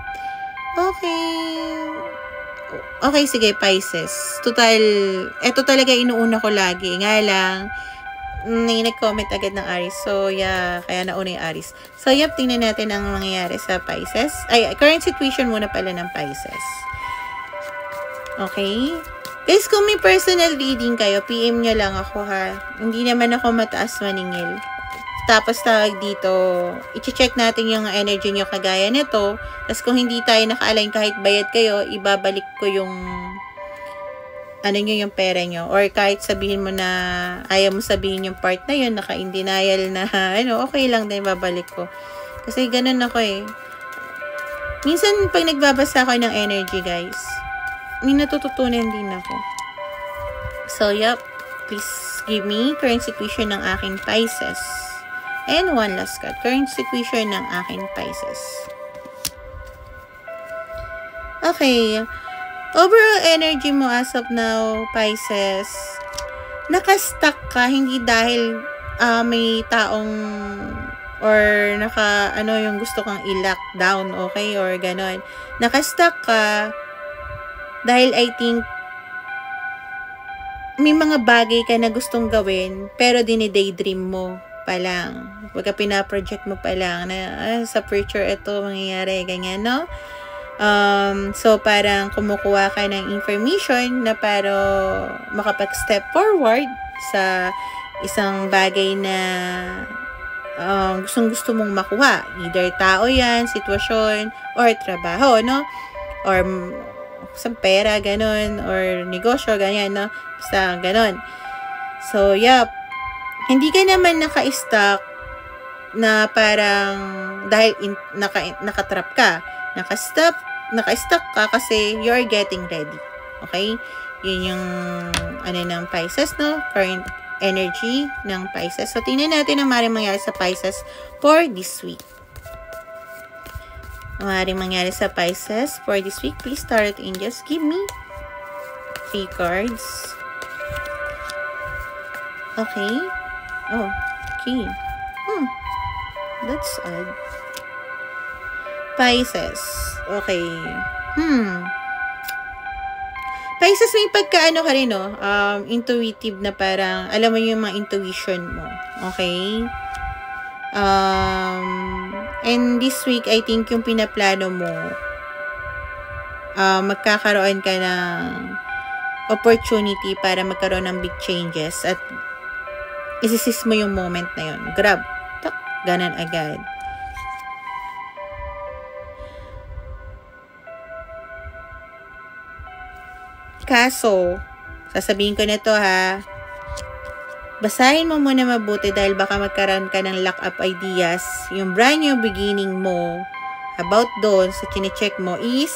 Okay, sige, Pisces. Total, eto talaga inuuna ko lagi. Nga lang, nag-comment agad ng Aries. So, yeah, kaya nauna yung Aries. So, yep, tingnan natin ang mangyayari sa Pisces. Current situation muna pala ng Pisces. Okay? Guys, kung may personal reading kayo, PM nyo lang ako, ha. Hindi naman ako mataas maningil. Tapos, tawag dito, i-check natin yung energy nyo kagaya nito. Tapos, kung hindi tayo naka-align kahit bayad kayo, ibabalik ko yung yung pera nyo. Or kahit sabihin mo na ayaw mo sabihin yung part na yun, naka-in denial na, okay lang din, babalik ko. Kasi ganun ako eh. Minsan, pag nagbabasa ako ng energy, guys, may natututunan din ako. So, yep. Please give me current situation ng aking Pisces. And one last card. Current situation ng aking Pisces. Okay. Overall energy mo as of now, Pisces, naka-stuck ka, hindi dahil may taong or yung gusto kang i-lockdown, okay, or ganon. Naka-stuck ka dahil I think may mga bagay ka na gustong gawin pero dinidaydream mo pa lang. Pagka pinaproject mo pa lang na sa future ito mangyayari, ganyan, no? So, parang kumukuha ka ng information na para makapag-step forward sa isang bagay na gustong-gusto mong makuha. Either tao yan, sitwasyon, or trabaho, no? Or sa pera, ganun, or negosyo, ganyan, no? Basta, ganun. So, yep. Hindi ka naman naka-stuck na parang dahil nakatrap ka. Naka-stuck ka kasi you're getting ready. Okay? Yun yung ng Pisces, no? Current energy ng Pisces. So, tingnan natin ang maaaring mangyari sa Pisces for this week. Maaaring mangyari sa Pisces for this week. Please, Tarot Angels, give me 3 cards. Okay. Oh, okay. That's odd. Pisces. Okay. Pisces, may pagkaano ka rin, no? Intuitive na parang, alam mo yung mga intuition mo. Okay? And this week, I think yung pinaplano mo, magkakaroon ka ng opportunity para magkaroon ng big changes at isisis mo yung moment na yun. Grab. Tak, ganun agad. Kaso, sasabihin ko na to, ha. Basahin mo muna mabuti dahil baka magkaroon ka ng lock-up ideas. Yung brand new beginning mo about doon sa chinecheck mo is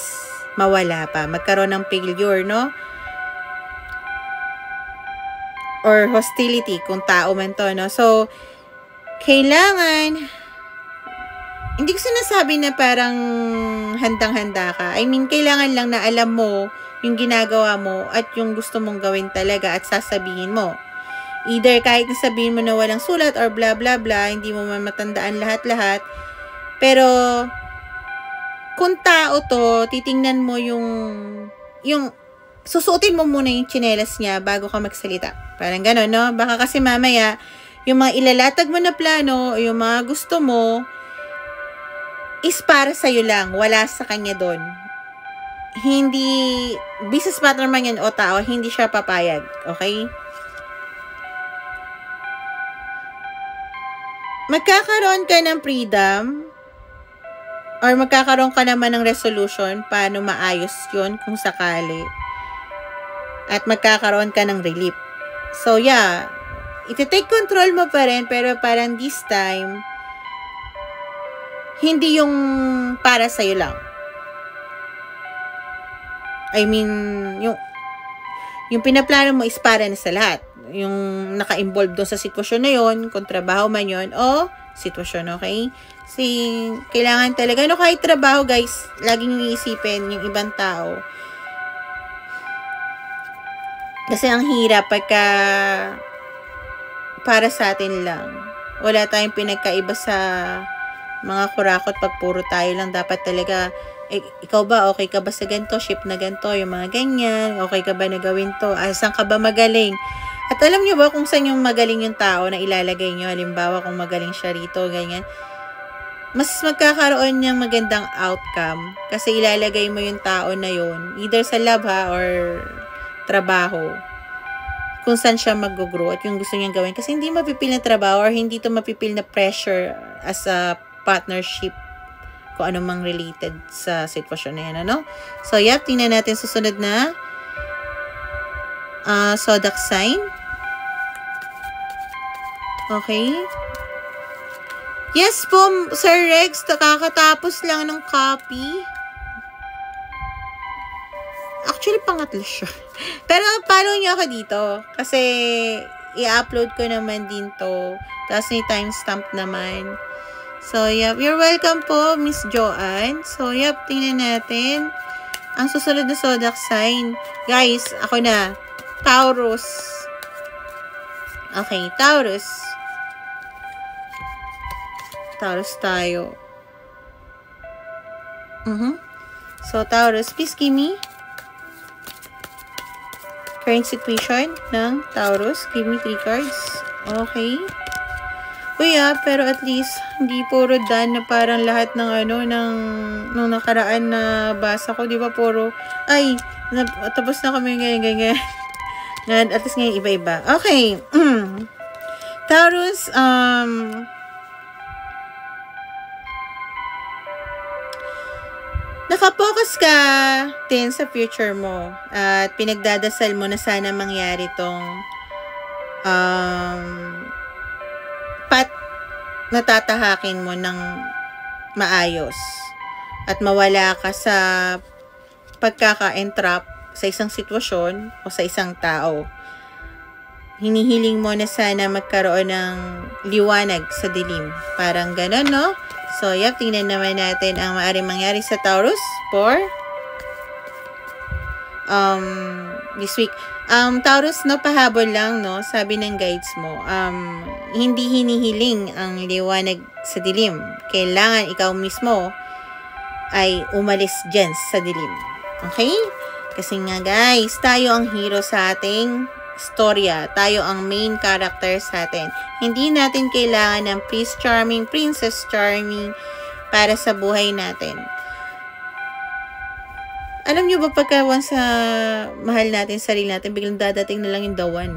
mawala pa. Magkaroon ng failure, no? Or hostility, kung tao man to, no? So, kailangan, hindi ko sinasabi na parang handang-handa ka. I mean, kailangan lang na alam mo yung ginagawa mo at yung gusto mong gawin talaga at sasabihin mo. Either kahit nasabihin mo na walang sulat or blah blah blah, hindi mo man matandaan lahat-lahat. Pero, kung tao to, titingnan mo yung susuotin mo muna yung tsinelas niya bago ka magsalita. Parang gano'n, no? Baka kasi mamaya, yung mga ilalatag mo na plano, o yung mga gusto mo, is para sa'yo lang. Wala sa kanya doon. hindi, business partner man yan o tao, hindi siya papayag. Okay? Magkakaroon ka ng freedom or magkakaroon ka naman ng resolution paano maayos yun kung sakali. At magkakaroon ka ng relief. So, yeah. Iti-take control mo pa rin, pero parang this time, hindi yung para sa'yo lang. I mean, yung pinaplano mo is para na sa lahat. Yung naka-involve doon sa sitwasyon na yon, kung trabaho man yon o sitwasyon, okay? Kasi kailangan talaga, kahit trabaho guys, laging iisipin yung ibang tao. Kasi ang hirap pagka para sa atin lang. Wala tayong pinagkaiba sa mga kurakot pag puro tayo lang. Dapat talaga, ikaw ba, okay ka ba sa ganito, ship na ganito, yung mga ganyan, okay ka ba na gawin to, saan ka ba magaling? At alam nyo ba kung saan yung magaling yung tao na ilalagay nyo? Halimbawa, kung magaling siya rito, ganyan. Mas magkakaroon niyang magandang outcome kasi ilalagay mo yung tao na yun, either sa love or trabaho, kung saan siya mag-grow at yung gusto niyang gawin. Kasi hindi mapipil na trabaho or hindi to mapipil na pressure as a partnership kung ano mang related sa sitwasyon na yan, ano? So, tingnan natin susunod na zodiac sign. Okay. Yes po, Sir Rex, kakatapos lang ng copy. Actually, pangatlo siya. Pero, follow niyo ako dito. Kasi, i-upload ko naman din to. Tapos, may timestamp naman. So, you're welcome po, Miss Joanne. So, tingnan natin. Ang susunod na zodiac sign. Guys, ako na. Taurus. Okay, Taurus. Taurus tayo. So, Taurus, please give me current situation ng Taurus. Give me 3 cards. Okay. Pero at least, hindi puro done na parang lahat ng nung nakaraan na basa ko, di ba puro, tapos na kami ganyan. At least ngayon iba-iba. Okay. Taurus, nakapokus ka din sa future mo at pinagdadasal mo na sana mangyari tong path na tatahakin mo ng maayos at mawala ka sa pagkaka-entrap sa isang sitwasyon o sa isang tao. Hinihiling mo na sana magkaroon ng liwanag sa dilim. Parang ganon, no? So, tingnan naman natin ang maaaring mangyari sa Taurus for this week. Taurus, no, pahabol lang, no? Sabi ng guides mo, hindi hinihiling ang liwanag sa dilim. Kailangan ikaw mismo ay umalis dyan sa dilim. Okay? Kasi nga, guys, tayo ang hero sa ating storya. Tayo ang main character sa atin. Hindi natin kailangan ng Prince Charming, Princess Charming para sa buhay natin. Alam nyo ba pagka once sa mahal natin, sarili natin, biglang dadating na lang yung the one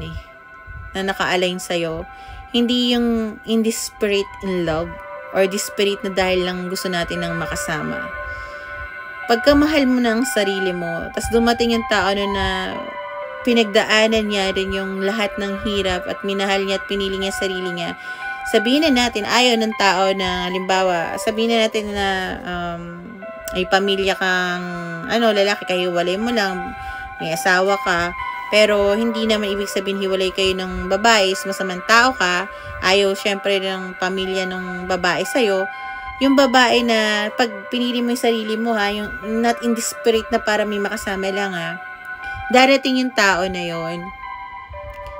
na naka-align sa'yo. Hindi yung in this spirit in love or this spirit na dahil lang gusto natin ng makasama. Pagka mahal mo na ang sarili mo, tas dumating yung tao na pinagdaanan niya rin yung lahat ng hirap at minahal niya at pinili niya sarili niya. Sabihin na natin, ayaw ng tao na, halimbawa, sabihin na natin na ay pamilya kang, lalaki kayo, hiwalay mo lang, may asawa ka, pero hindi naman ibig sabihin hiwalay kayo ng babae, masamang tao ka, ayaw syempre ng pamilya ng babae sa'yo, yung babae na pag pinili mo yung sarili mo yung not in the spirit na para may makasama lang darating yung tao na yon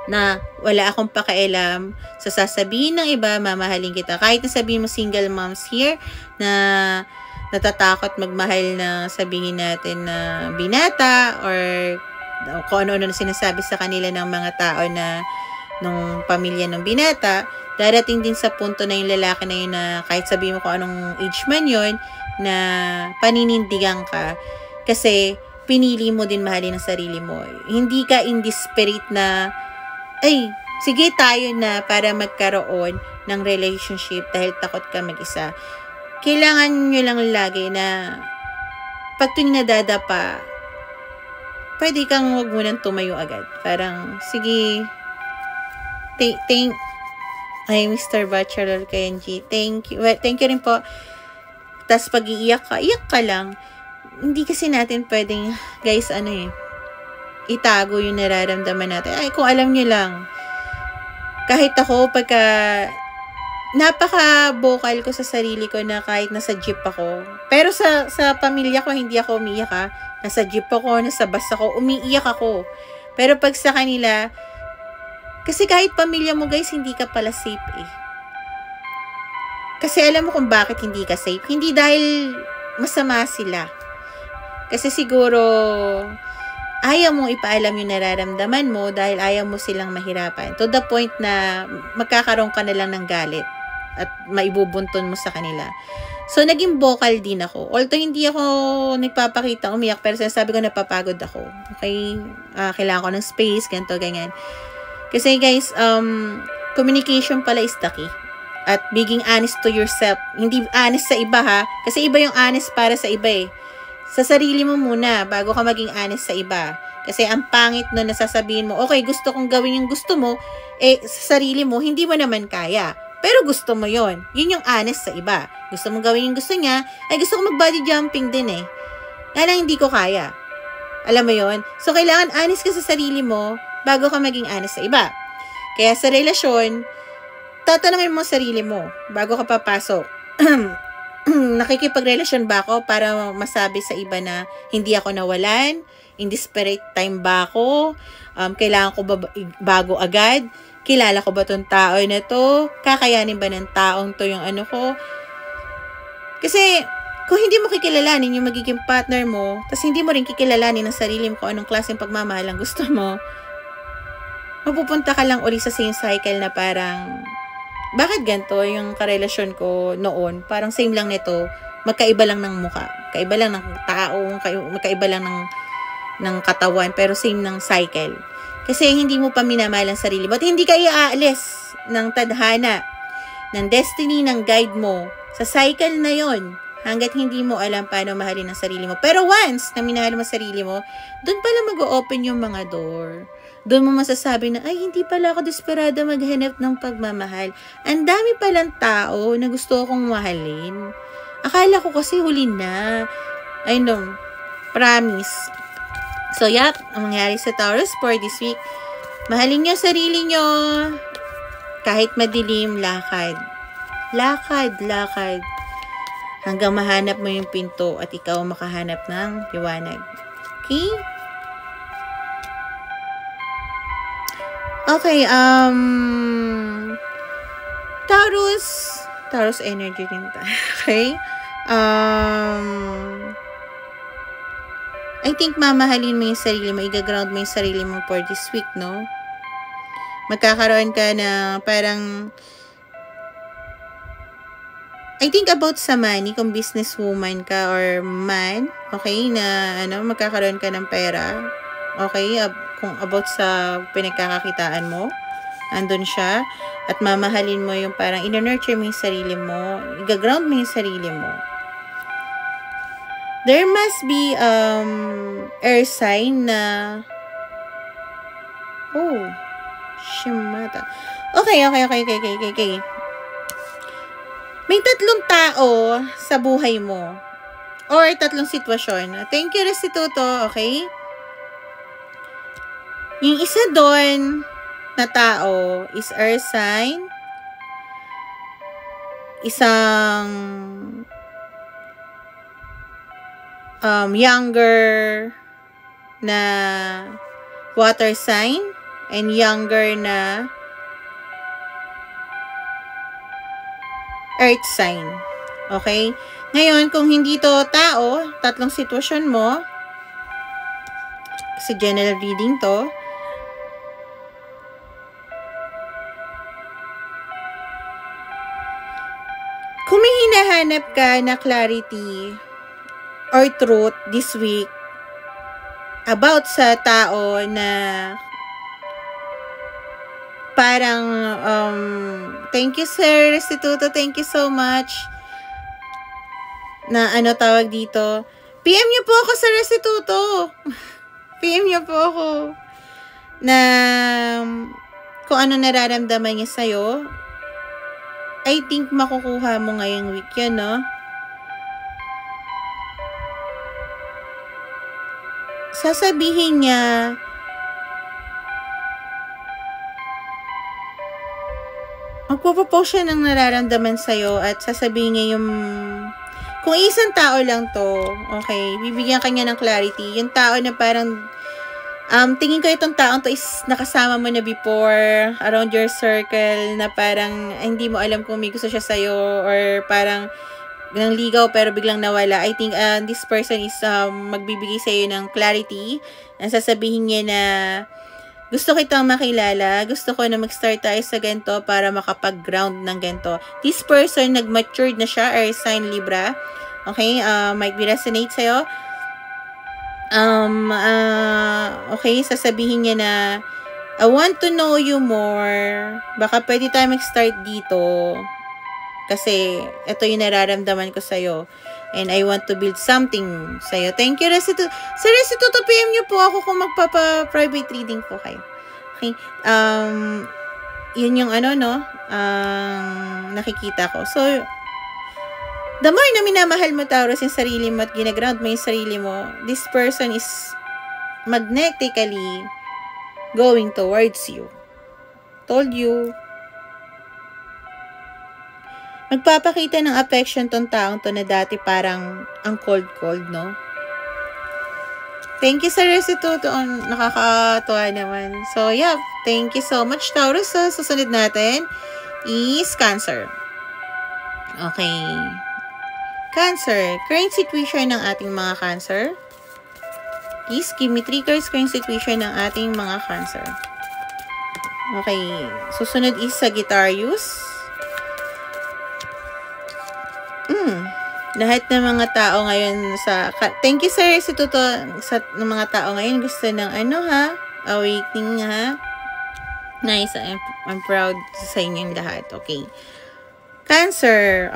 na wala akong pakialam sa sasabihin ng iba, mamahalin kita. Kahit na sabihin mo single moms here na natatakot magmahal na sabihin natin na binata or kung ano-ano na sinasabi sa kanila ng mga tao na nung pamilya ng binata, darating din sa punto na yung lalaki na yun na kahit sabihin mo kung anong age man yun, na paninindigan ka. Kasi pinili mo din mahalin ang sarili mo. Hindi ka in this spirit na, ay, sige tayo na para magkaroon ng relationship dahil takot ka mag-isa. Kailangan nyo lang lagi na pag tuwing nadadapa, pwede kang huwag mo nang tumayo agad. Parang, sige, ay, Mr. Bachelor Kenji, thank you. Well, thank you rin po. Tapos pag iiyak ka lang. Hindi kasi natin pwedeng, guys, itago yung nararamdaman natin. Ay, kung alam nyo lang, kahit ako, pagka napaka-vocal ko sa sarili ko na kahit nasa jeep ako. Pero sa pamilya ko, hindi ako umiiyak ha. Nasa jeep ako, nasa bus ako, umiiyak ako. Pero pag sa kanila, kasi kahit pamilya mo guys, hindi ka pala safe eh. Kasi alam mo kung bakit hindi ka safe. Hindi dahil masama sila. Kasi siguro, ayaw mong ipaalam yung nararamdaman mo dahil ayaw mo silang mahirapan. To the point na magkakaroon ka na lang ng galit at maibubunton mo sa kanila. So, naging vocal din ako. Although, hindi ako nagpapakita umiyak, pero sabi ko napapagod ako. Okay? Kailangan ko ng space, ganito, ganyan. Kasi guys, communication pala is the key. At being honest to yourself. Hindi honest sa iba ha. Kasi iba yung honest para sa iba eh. Sa sarili mo muna, bago ka maging honest sa iba. Kasi ang pangit na nasasabihin mo, okay, gusto kong gawin yung gusto mo, sa sarili mo, hindi mo naman kaya. Pero gusto mo yon. Yun yung honest sa iba. Gusto mong gawin yung gusto niya, ay gusto ko mag-body jumping din eh. Kaya hindi ko kaya. Alam mo yon? So, kailangan honest ka sa sarili mo, bago ka maging honest sa iba. Kaya sa relasyon, tatanungin mo sarili mo, bago ka papasok. Nakikipagrelasyon ba ako para masabi sa iba na hindi ako nawalan? In desperate time ba ako? Kailangan ko ba bago agad? Kilala ko ba tong tao na to? Kakayanin ba ng taong to yung ko? Kasi, kung hindi mo kikilalanin yung magiging partner mo, tapos hindi mo rin kikilalanin ang sarili mo kung anong klaseng pagmamahal ang gusto mo, mapupunta ka lang uli sa same cycle na parang, bakit ganito yung karelasyon ko noon? Parang same lang nito, magkaiba lang ng muka, kaiba lang ng tao, magkaiba lang ng katawan, pero same ng cycle. Kasi hindi mo pa minamahal ang sarili mo at hindi ka iaalis ng tadhana, ng destiny, ng guide mo sa cycle na yon hanggat hindi mo alam paano mahalin ang sarili mo. Pero once na minahal mo sarili mo, doon pala mag-o-open yung mga door. Doon mo masasabi na, ay, hindi pala ako desperada maghanap ng pagmamahal. Ang dami palang tao na gusto akong mahalin. Akala ko kasi huli na. I know. Promise. So, yep. Ang mangyari sa Taurus for this week, mahalin nyo sarili nyo. Kahit madilim, lakad. Lakad. Hanggang mahanap mo yung pinto at ikaw makahanap ng liwanag. Okay? Okay, Taurus energy rin ta. Okay? I think mamahalin mo yung sarili mo, i-ground mo yung sarili mo for this week, no? Magkakaroon ka na parang, I think about sa money, kung businesswoman ka or man, okay, na magkakaroon ka ng pera, okay, kung about sa pinagkakakitaan mo, andun siya, at mamahalin mo yung parang ina-nurture mo yung sarili mo, i-ground mo yung sarili mo. There must be air sign na shimata. Okay. May 3 tao sa buhay mo or 3 sitwasyon. Thank you, Restituto, okay? Yung isa doon na tao is air sign, isang younger na water sign and younger na earth sign. Okay? Ngayon, kung hindi to tao, 3 sitwasyon mo, kasi general reading to, kung may hinahanap ka na clarity or truth this week, about sa tao na parang, thank you sir, Restituto, thank you so much. Na ano tawag dito, PM niyo po ako sa Restituto. PM niyo po ako. Na kung ano nararamdaman niya sa'yo, I think makukuha mo ngayong week yun, no? Sasabihin niya, magpo-propose siya ng nararamdaman sa'yo at sasabihin niya yung, kung isang tao lang to, okay, bibigyan ka niya ng clarity. Yung tao na parang, tingin ko itong taong to is nakasama mo na before, around your circle, na parang hindi mo alam kung may gusto siya sa'yo, or parang nang ligaw pero biglang nawala. I think this person is magbibigay sa'yo ng clarity. Sasabihin niya na, gusto kitang makilala, gusto ko na mag-start tayo sa ganito para makapag-ground ng ganito. This person, nag-matured na siya, or sign Libra. Okay, might be resonate sa'yo. Okay, sasabihin niya na, I want to know you more. Baka pwede tayo mag-start dito. Kasi, ito yung nararamdaman ko sa'yo. And I want to build something sa'yo. Thank you, Restituto. Sa Restituto, PM niyo po ako kung magpapa-private reading po kayo. Okay. Yun yung ano, no? Nakikita ko. So, the more na minamahal mo, Taurus, yung sarili mo at ginaground mo yung sarili mo, this person is magnetically going towards you. Told you. Magpapakita ng affection tong taong to na dati parang ang cold-cold, no? Thank you sa Restituto. Nakakatuwa naman. So, yeah. Thank you so much, Taurus. So, susunod natin is Cancer. Okay. Cancer. Current situation ng ating mga Cancer. Please give me 3 cards current situation ng ating mga Cancer. Okay. Susunod is Sagittarius. Lahat ng mga tao ngayon thank you sir, Restituto, sa ng mga tao ngayon gusto ng awakening ha. Nice, I'm proud sa inyong lahat. Okay. Cancer,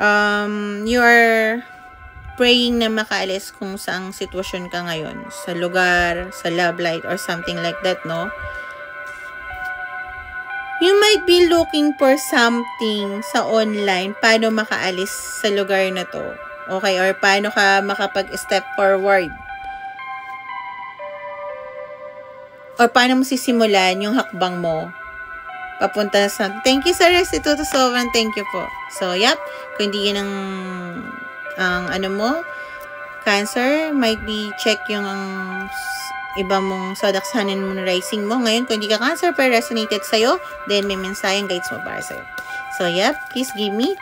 you are praying na makaalis kung saang sitwasyon ka ngayon, sa lugar, sa love life or something like that, no? You might be looking for something sa online, paano makaalis sa lugar na to. Okay, or paano ka makapag-step forward. Or paano mo sisimulan yung hakbang mo. Papunta sa... Thank you, sir, Restituto. Sobrang thank you po. So, yep. Kung hindi yun ang ano mo, Cancer, might be check yung iba mong zodiac sign and moon rising mo. Ngayon, kung hindi ka Cancer, pero resonated sa'yo, then may mensaheng guides mo para sa'yo. So, yep. Please give me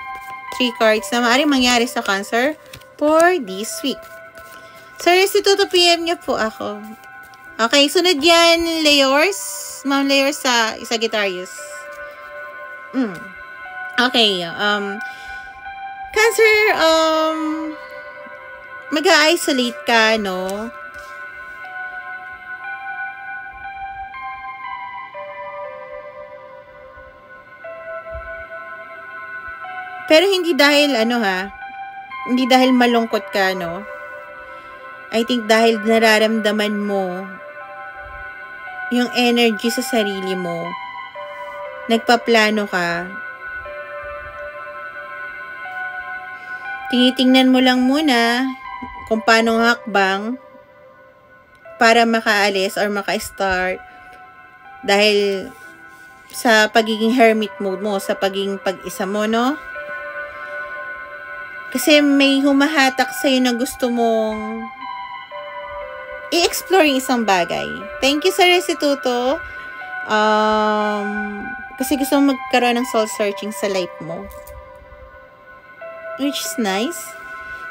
3 cards na maaaring mangyari sa Cancer for this week. Sir Restituto, PM niyo po ako. Okay, sunod yan, Leors. Ma'am Leors sa Sagittarius. Okay, Cancer, mag-isolate ka, no? Pero hindi dahil hindi dahil malungkot ka, no? I think dahil nararamdaman mo yung energy sa sarili mo, nagpaplano ka, tinitingnan mo lang muna kung paano hakbang para makaalis or maka-start dahil sa pagiging hermit mode mo, sa pagiging pag-isa mo, no? Kasi may humahatak sa'yo na gusto mong i-explore yung isang bagay. Thank you sa Restituto. Kasi gusto mong magkaroon ng soul searching sa life mo. Which is nice.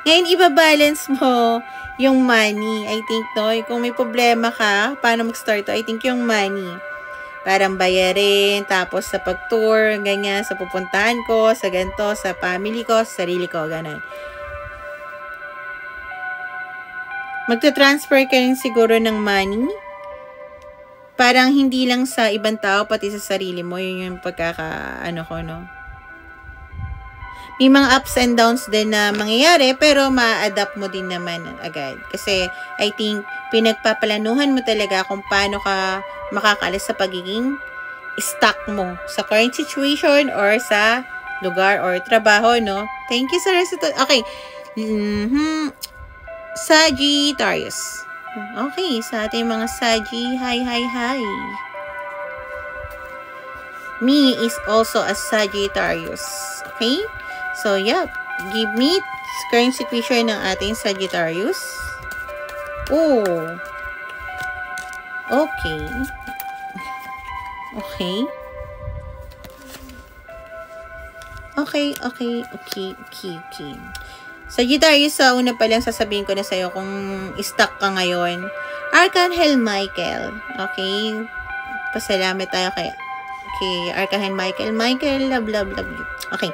Ngayon, ibabalance mo yung money. I think, no? Kung may problema ka, paano mag-start to? I think yung money. Parang bayarin, tapos sa pag-tour, ganyan, sa pupuntahan ko, sa ganito, sa family ko, sa sarili ko, ganun. Magta-transfer ka rin siguro ng money. Parang hindi lang sa ibang tao, pati sa sarili mo. Yun yung ko, no? May mga ups and downs din na mangyayari, pero ma-adapt mo din naman agad. Kasi, I think, pinagpaplanuhan mo talaga kung paano ka makakalis sa pagiging stuck mo sa current situation or sa lugar or trabaho, no? Thank you sa result. Okay. Sagittarius. Okay, sa ating mga Sagi, hi. Me is also a Sagittarius. Okay? So, yep. Give me current situation ng ating Sagittarius. Oh. Okay. Okay. Sagittarius, sa una pa lang sasabihin ko na sa'yo kung stuck ka ngayon. Archangel Michael. Okay? Pasalamat tayo kay Archangel Michael. Michael, love you. Okay.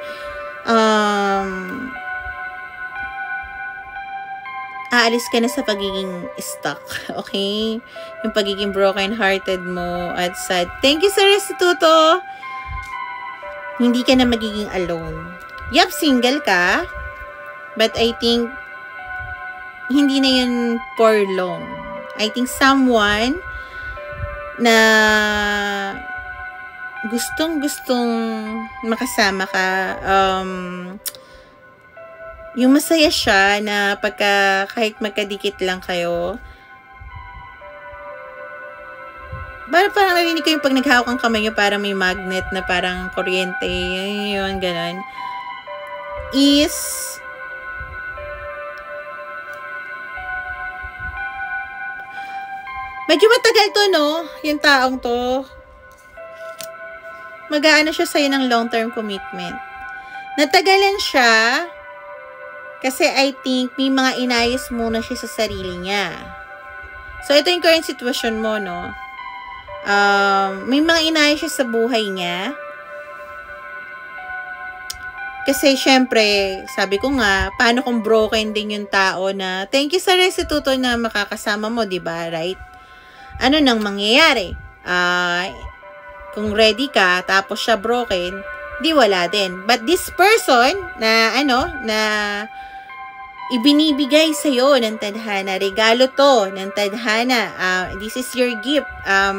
Aalis ka na sa pagiging stuck. Okay? Yung pagiging broken-hearted mo at sad. Thank you sa Restituto. Hindi ka na magiging alone. Yup, single ka. But I think, hindi na yun for long. I think someone na gustong makasama ka, yung masaya siya na kahit magkadikit lang kayo, parang narinig ko yung pag naghawak ang kamay nyo, parang may magnet na parang kuryente, yun, ganon, is medyo matagal to, no? Yung taong to, mag-aano siya sa'yo ng long-term commitment. Natagalan siya kasi I think may mga inayos muna siya sa sarili niya. So, ito yung current situation mo, no? May mga inayos siya sa buhay niya. Kasi, syempre, sabi ko nga, paano kung broken din yung tao na, thank you sa Restituto na makakasama mo, diba? Right? Ano nang mangyayari? Kung ready ka, tapos siya broken, di wala din. But this person na ibinibigay sa'yo ng tadhana, regalo to ng tadhana. This is your gift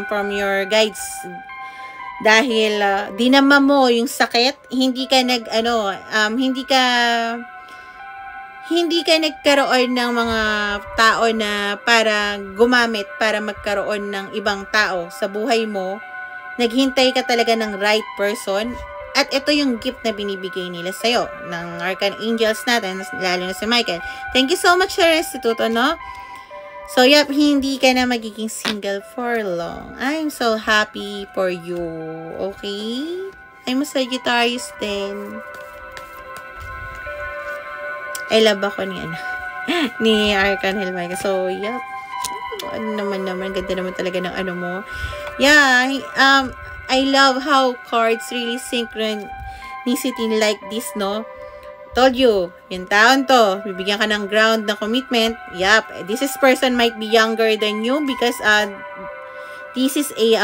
from your guides. Dahil dinama mo yung sakit, hindi ka nagkaroon ng mga tao na para gumamit, para magkaroon ng ibang tao sa buhay mo. Naghintay ka talaga ng right person. At ito yung gift na binibigay nila sa'yo ng Archangels natin, lalo na si Michael. Thank you so much, Restituto, no? So, yep, hindi ka na magiging single for long. I'm so happy for you. Okay? I'm a Sagittarius din. I love ako ni Archangel Michael. So, yep. Ano naman, ganda naman talaga ng ano mo. Yeah, I love how cards really synchronicity like this, no? Told you, yung taon to, bibigyan ka ng ground na commitment. Yup, this person might be younger than you because this is a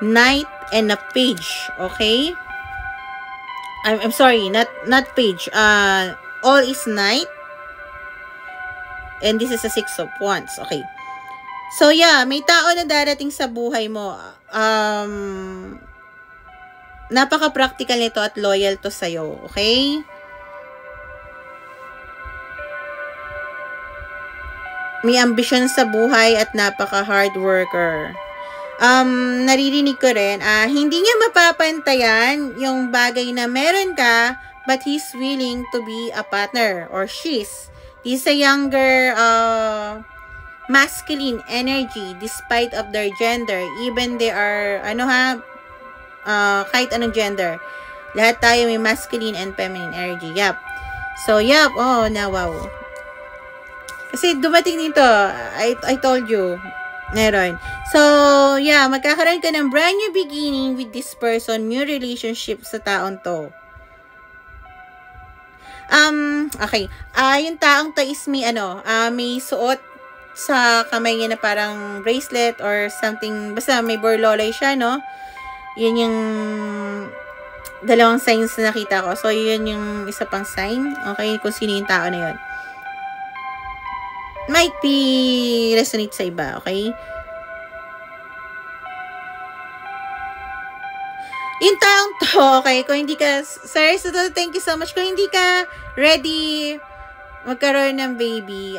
knight and a page, okay? I'm sorry, not page. All is knight. And this is a 6 of wands, okay? So, yeah, may tao na darating sa buhay mo. Napaka-practical nito at loyal to sa'yo. Okay? May ambisyon sa buhay at napaka-hard worker. Naririnig ko rin, hindi niya mapapantayan yung bagay na meron ka, but he's willing to be a partner or she's. He's a younger, masculine energy despite of their gender. Even they are, kahit anong gender. Lahat tayo may masculine and feminine energy. Yup. So, yup. Oh, wow. Kasi dumating dito, I told you, meron. So, yeah, magkakaroon ka ng brand new beginning with this person, new relationship sa taon to. Okay. Yung taong to is may suot sa kamay niya na parang bracelet or something. Basta may borloloy siya, no? Yun yung dalawang signs na nakita ko. So, yun yung isa pang sign. Okay, kung sino yung tao na yun. Might be resonate sa iba, okay? Yung taong to, okay, kung hindi ka, sorry, so thank you so much. Kung hindi ka ready magkaroon ng baby,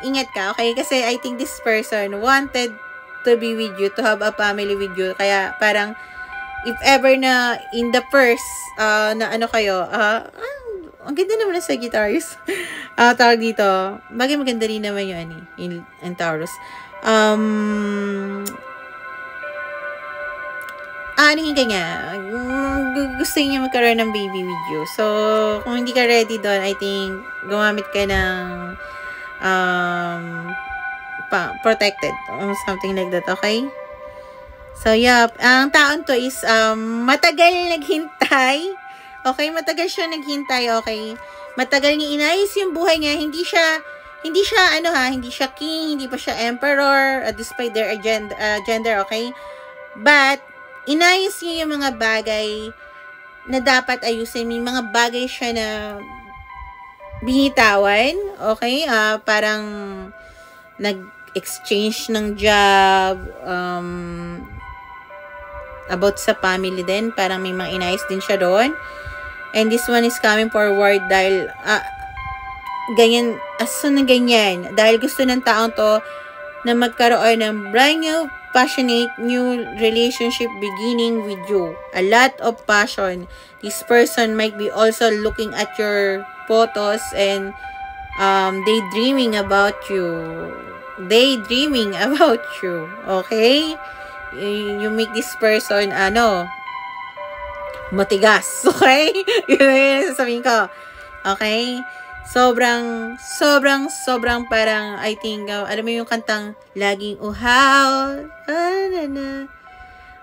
ingat ka, okay? Kasi I think this person wanted to be with you, to have a family with you. Kaya parang, if ever na in the first, na ano kayo, ang ganda naman na sa guitars. Tawag dito, bagay maganda rin naman yung Taurus. Anuhin ka niya, gusto niya magkaroon ng baby with you. So, kung hindi ka ready doon, I think, gumamit ka ng protected or something like that, okay? So, yeah, ang taon to is matagal naghintay. Okay, matagal siya naghintay, okay? Matagal niya inayos yung buhay niya. Hindi siya king, hindi pa siya emperor, despite their gender, okay? But, inayos niya yung mga bagay na dapat ayusin. May mga bagay siya na binitawan, okay? Parang nag-exchange ng job, about sa family din. Parang may mga inayos din siya doon. And this one is coming forward dahil ganyan, aso na ganyan. Dahil gusto ng taong to na magkaroon ng brand new, passionate new relationship beginning with you. A lot of passion. This person might be also looking at your photos and daydreaming about you. Daydreaming about you. Okay? You make this person, matigas. Okay? Yun yung sasabihin ko. Okay? Sobrang parang, I think, alam mo yung kantang, laging uhaw,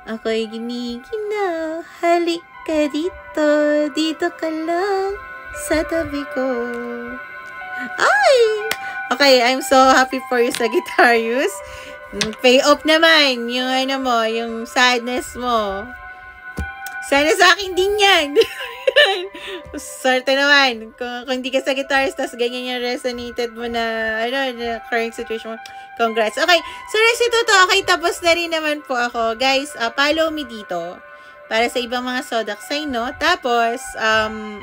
ako'y giniginaw, halik ka dito ka lang, sa tabi ko. Ay! Okay, I'm so happy for you, Sagittarius. Pay off naman, yung sadness mo. Sana sa akin din yan. Sorte naman. Kung hindi ka Sagittarius, tas ganyan yung resonated mo na, na current situation mo. Congrats. Okay. So, rest ito to. Okay, tapos na rin naman po ako. Guys, follow me dito. Para sa ibang mga zodiac sign, no? Tapos,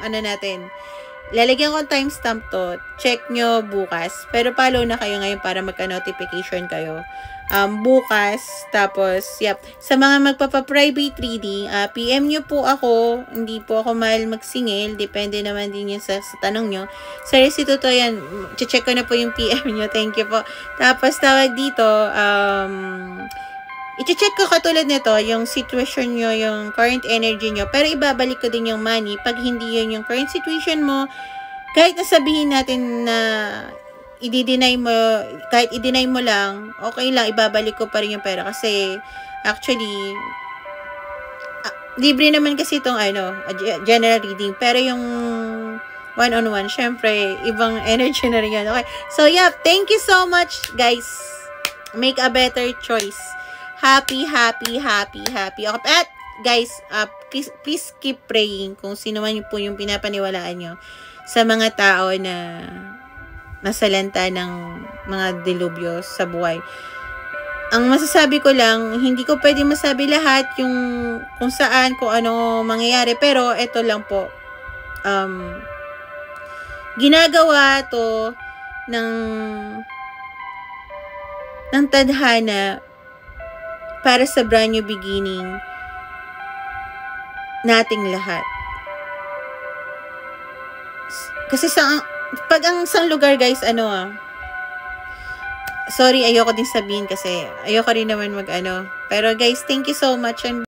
natin. Lalagyan ko timestamp to. Check nyo bukas. Pero follow na kayo ngayon para magka-notification kayo. Bukas. Tapos, yep. Sa mga magpapa-private reading, PM nyo po ako. Hindi po ako mahal magsingil. Depende naman din yun sa tanong nyo. Sa recito to yan. Check ko na po yung PM nyo. Thank you po. Tapos, tawag dito, i-check ko katulad nito, yung situation nyo, yung current energy nyo. Pero ibabalik ko din yung money. Pag hindi yun yung current situation mo, kahit nasabihin natin na i-deny mo, kahit i-deny mo lang, okay lang, ibabalik ko pa rin yung pera. Kasi, actually, libre naman kasi itong, general reading. Pero yung one-on-one, syempre, ibang energy na rin yan. Okay? So, yeah, thank you so much, guys. Make a better choice. Happy. Okay. At, guys, please keep praying kung sino man po yung pinapaniwalaan nyo sa mga tao na nasalanta ng mga dilubyo sa buhay. Ang masasabi ko lang, hindi ko pwede masabi lahat yung kung saan, kung ano mangyayari. Pero, ito lang po. Ginagawa to ng tadhana para sa brand new beginning nating lahat. Kasi pag ang isang lugar, guys, sorry, ayoko din sabihin kasi ayoko rin naman pero guys, thank you so much and